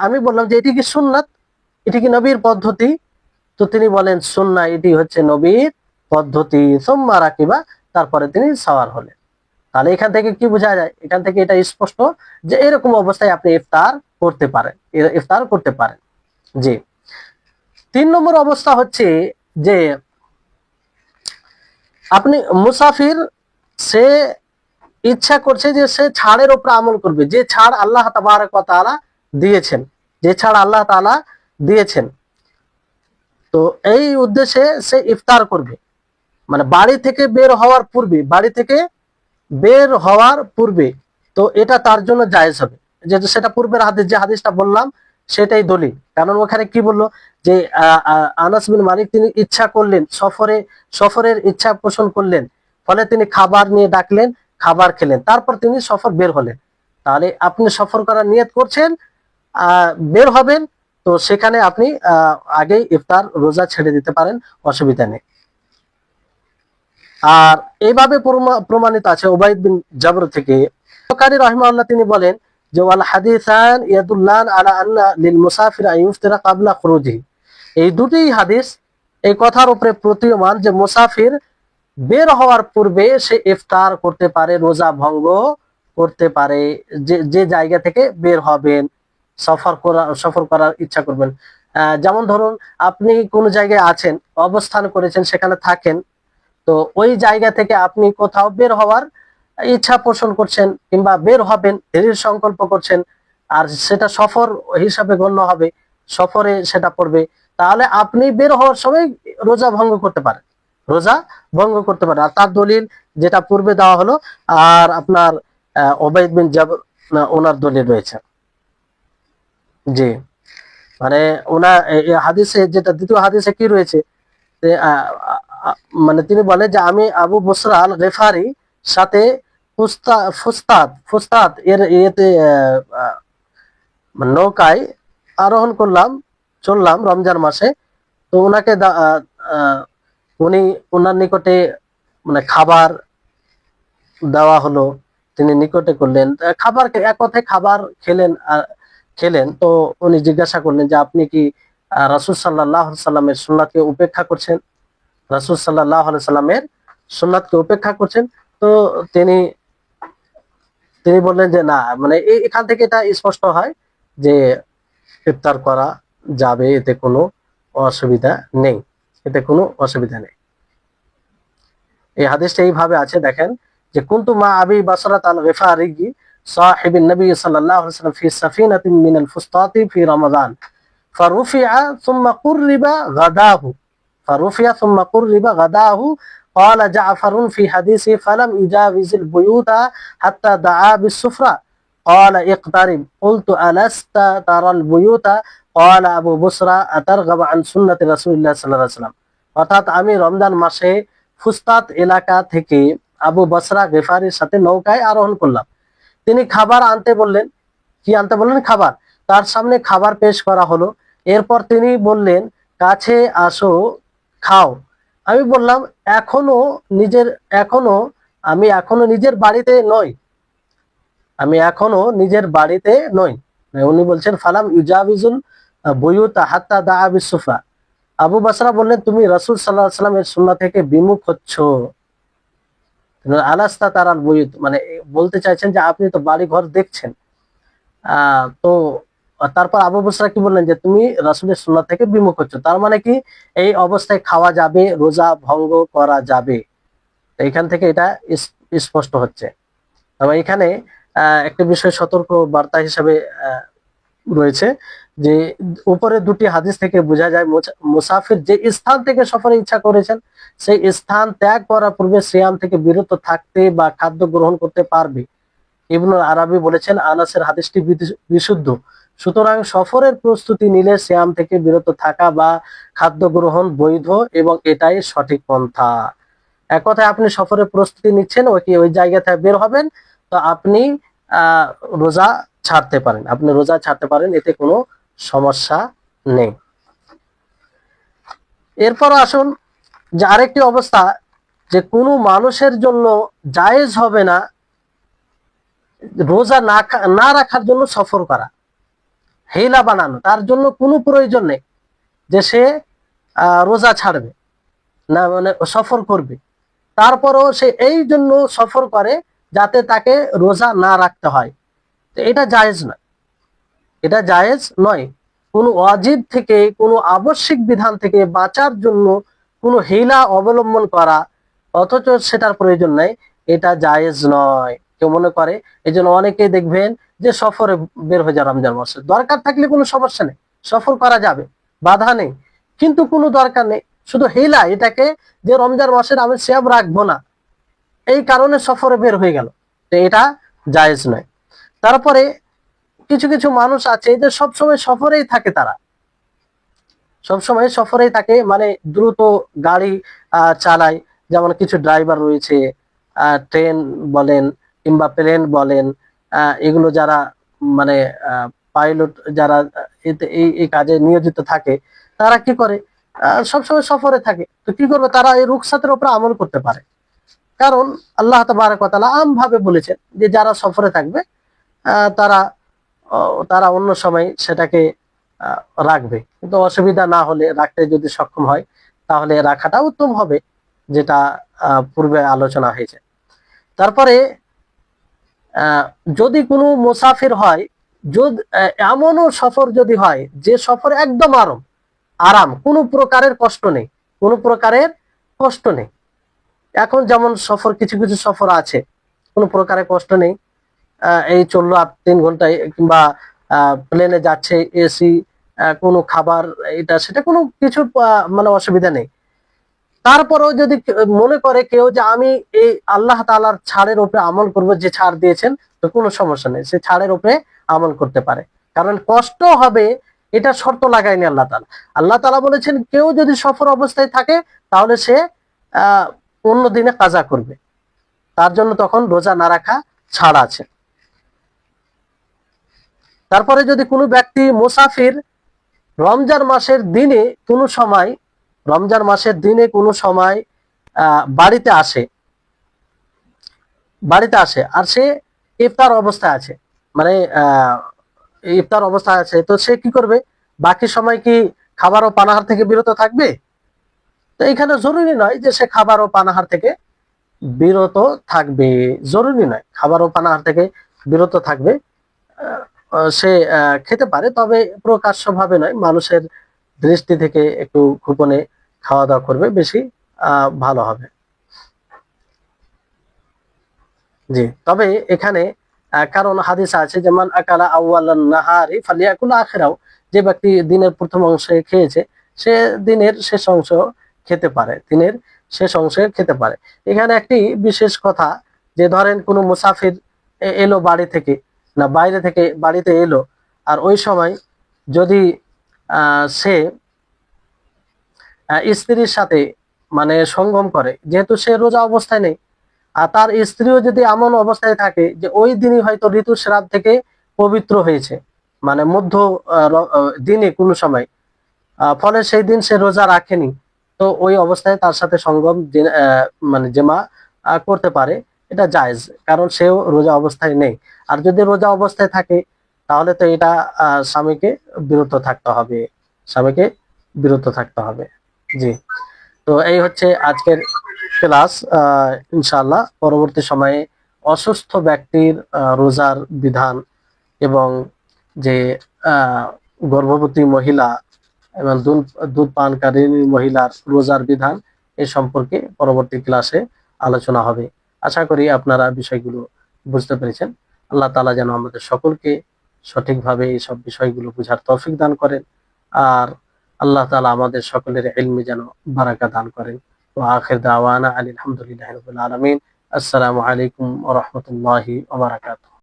আমি বললাম যে এটি কি সুন্নাত, এটি কি নবীর পদ্ধতি? তো তিনি বলেন সুন্নাহ, এটি হচ্ছে নবীর পদ্ধতি। সুম্মা রাকিবা, তারপরে তিনি সাওয়ার হলেন। তাহলে এখান থেকে কি বোঝা যায়? এখান থেকে এটা স্পষ্ট যে এরকম অবস্থায় আপনি ইফতার করতে পারেন, ইফতার করতে পারেন। জি। 3 নম্বর অবস্থা হচ্ছে যে আপনি মুসাফির, সে ইচ্ছা করছে যে সে ছাড়ের উপর আমল করবে, যে ছাড় আল্লাহ তাবারক ওয়া তাআলা দিয়েছেন, যে ছাড় আল্লাহ তাআলা দিয়েছেন, তো এই উদ্দেশ্যে সে ইফতার করবে, মানে বাড়ি থেকে বের হওয়ার পূর্বে, বাড়ি থেকে বের হওয়ার পূর্বে, তো এটা তার জন্য জায়েজ হবে। যেহেতু সেটা পূর্বের হাদিস, যে হাদিসটা বললাম সেটাই দলিল। কারণ ওখানে কি বললো যে আনাস বিন মালিক তিনি ইচ্ছা করলেন, সফরের ইচ্ছা পোষণ করলেন, ফলে তিনি খাবার নিয়ে ডাকলেন, খাবার খেলেন, তারপর তিনি সফর বের হলেন। তাহলে আপনি সফর করার নিয়ত করছেন, বের হবেন, তো সেখানে আপনি আগেই ইফতার রোজা ছেড়ে দিতে পারেন, অসুবিধা নেই। আর এইভাবে প্রমাণিত আছে উবাইদ বিন জাবর থেকে, বুখারী রাহিমাহুল্লাহ তিনি বলেন যে ওয়াল হাদিসান ইয়াদুল্লান আলা আন্না লিল মুসাফির আন ইফতিরা ক্বাবলা খুরুজিহি, এই দুটি হাদিস এই কথার উপরে প্রতীয়মান যে মুসাফির বের হওয়ার পূর্বে সে ইফতার করতে পারে, রোজা ভঙ্গ করতে পারে। যে জায়গা থেকে বের হবেন, সফর করার ইচ্ছা করবেন, যেমন ধরুন আপনি কোন জায়গায় আছেন, অবস্থান করেছেন, সেখানে থাকেন, তো ওই জায়গা থেকে আপনি কোথাও বের হওয়ার ইচ্ছা পোষণ করছেন কিংবা বের হবেন, দৃঢ় সংকল্প করছেন, আর সেটা সফর হিসাবে গণ্য হবে, সফরে সেটা পড়বে, তাহলে আপনি বের হওয়ার সময় রোজা ভঙ্গ করতে পারেন, রোজা ভঙ্গ করতে পারেন। আর তার দলিল যেটা পূর্বে দেওয়া হলো, আর আপনার উবাইদ বিন জাবর ওনার দলিল রয়েছে। জি, মানে ওনার হাদিসে, যেটা দ্বিতীয় হাদিসে কি রয়েছে, মানে তিনি বলে যে আমি আবু বসরা আল গেফারি সাথে ফুস্তাদ এর ইয়েতে নৌকায় আরোহণ করলাম, চললাম রমজান মাসে, তো ওনাকে উনি ওনার নিকটে মানে খাবার দেওয়া হলো, তিনি নিকটে করলেন খাবার, এক কথায় খাবার খেলেন। তো উনি জিজ্ঞাসা করলেন যে আপনি কি রাসূল সাল্লাল্লাহু আলাইহি সাল্লামের সুন্নাতকে উপেক্ষা করছেন, রাসূল সাল্লাল্লাহু আলাইহি সাল্লামের সুন্নাতকে উপেক্ষা করছেন? তো তিনি বললেন যে না, মানে এখান থেকে এটা স্পষ্ট হয় যে ইফতার করা যাবে, এতে কোনো অসুবিধা নেই, এতে কোনো অসুবিধা নেই। এই হাদিসটা এইভাবে আছে, দেখেন যে কুনতু মা আবি বাসরাত আল গিফারি সাহিবিন নবী সাল্লাল্লাহু আলাইহি ওয়াসাল্লাম ফি সাফিনাতিন মিনাল ফুস্তাতি ফি রমাদান ফারুফিআ সুম্মা কুররিবা গাদাহু সুম্মা কুররিবা গাদাহু قال جعفر في حديثه فلم يجاوز البيوت حتى دعا بالسفرة قال اقترب قلت ألست ترى البيوت قال أبو بصرى أترغب عن سنة رسول الله صلى الله عليه وسلم। অর্থাৎ আমি রমজান মাসে ফুস্তাত এলাকা থেকে আবু বসরা গেফারির সাথে নৌকায় আরোহণ করলাম। তিনি খাবার আনতে বললেন। কি আনতে বললেন? খাবার। তার সামনে খাবার পেশ করা হলো। এরপর তিনি বললেন, কাছে আসো, খাও। আমি বললাম, এখনো নিজের এখনো আমি এখনো নিজের বাড়িতে নই, আমি এখনো নিজের বাড়িতে নই। উনি বলছেন, ফালাম ইউজাবিজুল বুয়ুত হাত্তা দাআ বিসুফা। আবু বসরা বললেন, তুমি রাসূল সাল্লাল্লাহু আলাইহি ওয়াসাল্লামের সুন্নাহ থেকে বিমুখ হচ্ছ। আলাস্তা তারাল বুয়ুত, মানে বলতে চাইছেন যে আপনি তো বাড়ি ঘর দেখছেন। তো তারপর আবু বসরা কি বললেন, যে তুমি রাসূলের সুন্নাহ থেকে বিমুখ হচ্ছ। তার মানে কি, এই অবস্থায় খাওয়া যাবে, রোজা ভঙ্গ করা যাবে। এইখান থেকে এটা স্পষ্ট হচ্ছে। তবে এখানে একটা বিষয় সতর্ক বার্তা হিসেবে রয়েছে, যে উপরে দুটি হাদিস থেকে বোঝা যায় মুসাফির যে স্থান থেকে সফরে ইচ্ছা করেছেন সেই স্থান ত্যাগ করার পূর্বে সিয়াম থেকে বিরত থাকতে বা খাদ্য গ্রহণ করতে পারবে। ইবনুল আরাবী বলেছেন, আনাসের হাদিসটি বিশুদ্ধ, সুতরাং সফরের প্রস্তুতি নিলে সিয়াম থেকে বিরত থাকা বা খাদ্য গ্রহণ বৈধ এবং এটাই সঠিক পন্থা। এক কথায় আপনি সফরের প্রস্তুতি নিচ্ছেন, ওই জায়গা থেকে বের হবেন, তো আপনি রোজা ছাড়তে পারেন, আপনি রোজা ছাড়তে পারেন, এতে কোনো সমস্যা নেই। এরপর আসুন যে আরেকটি অবস্থা, যে কোনো মানুষের জন্য জায়েজ হবে না রোজা না রাখার জন্য সফর করা, হেলা বানানো, তার জন্য কোনো প্রয়োজন নেই যে সে রোজা ছাড়বে না, মানে সফর করবে। তারপরও সে এই জন্য সফর করে যাতে তাকে রোজা না রাখতে হয়। তো এটা জায়েজ নয়, এটা জায়েজ নয়। কোনো ওয়াজিব থেকে, কোনো আবশ্যিক বিধান থেকে বাঁচার জন্য কোনো হিলা অবলম্বন করা অথচ সেটার প্রয়োজন নাই, এটা জায়েজ নয়। কেউ মনে করে, এই জন্য অনেকেই দেখবেন যে সফরে বের হয়ে যায় রমজান মাসে, দরকার থাকলে কোনো সমস্যা নেই, সফর করা যাবে, বাধা নেই, কিন্তু কোনো দরকার নেই, শুধু হিলা, এটাকে যে রমজান মাসের আমি সিয়াম রাখবো না, এই কারণে সফরে বের হয়ে গেল, তো এটা জায়েজ নয়। তারপরে কিছু কিছু মানুষ আছে যে সবসময় সফরেই থাকে, তারা সবসময় সফরেই থাকে, মানে দ্রুত গাড়ি চালায়। যেমন কিছু ড্রাইভার রয়েছে, ট্রেন বলেন কিংবা প্লেন বলেন, এগুলো যারা মানে পাইলট যারা এই কাজে নিয়োজিত থাকে, তারা কি করে, সবসময় সফরে থাকে। তো কি করবে, তারা এই রুখসাতের উপর আমল করতে পারে, কারণ আল্লাহ তাবারক ওয়া তাআলা আম ভাবে বলেছেন যে যারা সফরে থাকবে তারা তারা অন্য সময় সেটাকে রাখবে, কিন্তু অসুবিধা না হলে, রাখতে যদি সক্ষম হয় তাহলে রাখাটা উত্তম হবে, যেটা পূর্বে আলোচনা হয়েছে। তারপরে যদি কোনো মুসাফির হয়, যদি এমনও সফর যদি হয় যে সফর একদম আরাম, কোনো প্রকারের কষ্ট নেই, কোনো প্রকারের কষ্ট নেই। এখন যেমন সফর, কিছু কিছু সফর আছে কোনো প্রকারের কষ্ট নেই, এই চললো 3 ঘন্টায়, কিংবা প্লেনে যাচ্ছে, এসি, কোনো খাবার, এটা সেটা কোনো কিছু মানে অসুবিধা নেই। তারপরেও যদি মনে করে কেউ যে আমি এই আল্লাহ তাআলার ছাড়ের উপরে আমল করব, যে ছাড় দিয়েছেন, তো কোনো সমস্যা নেই, সে ছাড়ের উপরে আমল করতে পারে, কারণ কষ্ট হবে এটা শর্ত লাগায়নি আল্লাহ তাআলা। আল্লাহ তাআলা বলেছেন কেউ যদি সফর অবস্থায় থাকে তাহলে সে অন্য দিনে কাজা করবে, তার জন্য তখন রোজা না রাখা ছাড় আছে। তারপরে যদি কোনো ব্যক্তি মুসাফির রমজান মাসের দিনে কোনো সময়, রমজান মাসের দিনে কোনো সময় বাড়িতে আসে, আর সে ইফতার অবস্থায় আছে, মানে ইফতার অবস্থায় আছে, তো সে কি করবে, বাকি সময় কি খাবার ও পানাহার থেকে বিরত থাকবে? তো এখানে জরুরি নয় যে সে খাবার ও পানাহার থেকে বিরত থাকবে, জরুরি নয় খাবার ও পানাহার থেকে বিরত থাকবে, সে খেতে পারে, তবে প্রকাশ্য ভাবে নয়, মানুষের দৃষ্টি থেকে একটু গোপনে খাওয়া দাওয়া করবে, বেশি ভালো হবে। জি, তবে এখানে কারণ হাদিস আছে, যেমন আকালা আউয়ালান নাহারি ফালিয়াকুল আখিরাও, যে ব্যক্তি দিনের প্রথম অংশে খেয়েছে সে দিনের শেষ অংশ খেতে পারে, দিনের শেষ অংশে খেতে পারে। এখানে একটি বিশেষ কথা, যে ধরেন কোনো মুসাফির এলো বাড়ি থেকে, না বাইরে থেকে বাড়িতে এলো, আর ওই সময় যদি সে স্ত্রীর সাথে মানে সঙ্গম করে, যেহেতু সে রোজা অবস্থায় নেই, আর তার স্ত্রীও যদি এমন অবস্থায় থাকে যে ওই দিনই হয়তো ঋতুস্রাব থেকে পবিত্র হয়েছে, মানে মধ্য দিনে কোনো সময়, ফলে সেই দিন সে রোজা রাখেনি, তো ওই অবস্থায় তার সাথে সঙ্গম মানে জেমা করতে পারে, এটা জায়েজ, কারণ সেও রোজা অবস্থায় নেই। আর যদি রোজা অবস্থায় থাকে তাহলে তো এটা স্বামীকে বিরত থাকতে হবে, স্বামীকে বিরত থাকতে হবে। জি, তো এই হচ্ছে আজকের ক্লাস। ইনশাআল্লাহ পরবর্তী সময়ে অসুস্থ ব্যক্তির রোজার বিধান এবং যে আহ, গর্ভবতী মহিলা এবং দুধ পানকারী মহিলার রোজার বিধান এ সম্পর্কে পরবর্তী ক্লাসে আলোচনা হবে। আশা করি আপনারা বিষয়গুলো বুঝতে পেরেছেন। আল্লাহ তাআলা যেন আমাদের সকলকে সঠিকভাবে এই সব বিষয়গুলো বোঝার তৌফিক দান করেন, আর আল্লাহ তাআলা আমাদের সকলের ইলমে যেন বারাকা দান করেন। ওয়া আখির দাওয়ানা আলহামদুলিল্লাহি রাব্বিল আলামিন। আসসালামু আলাইকুম ওয়া রাহমাতুল্লাহি ওয়া বারাকাতুহু।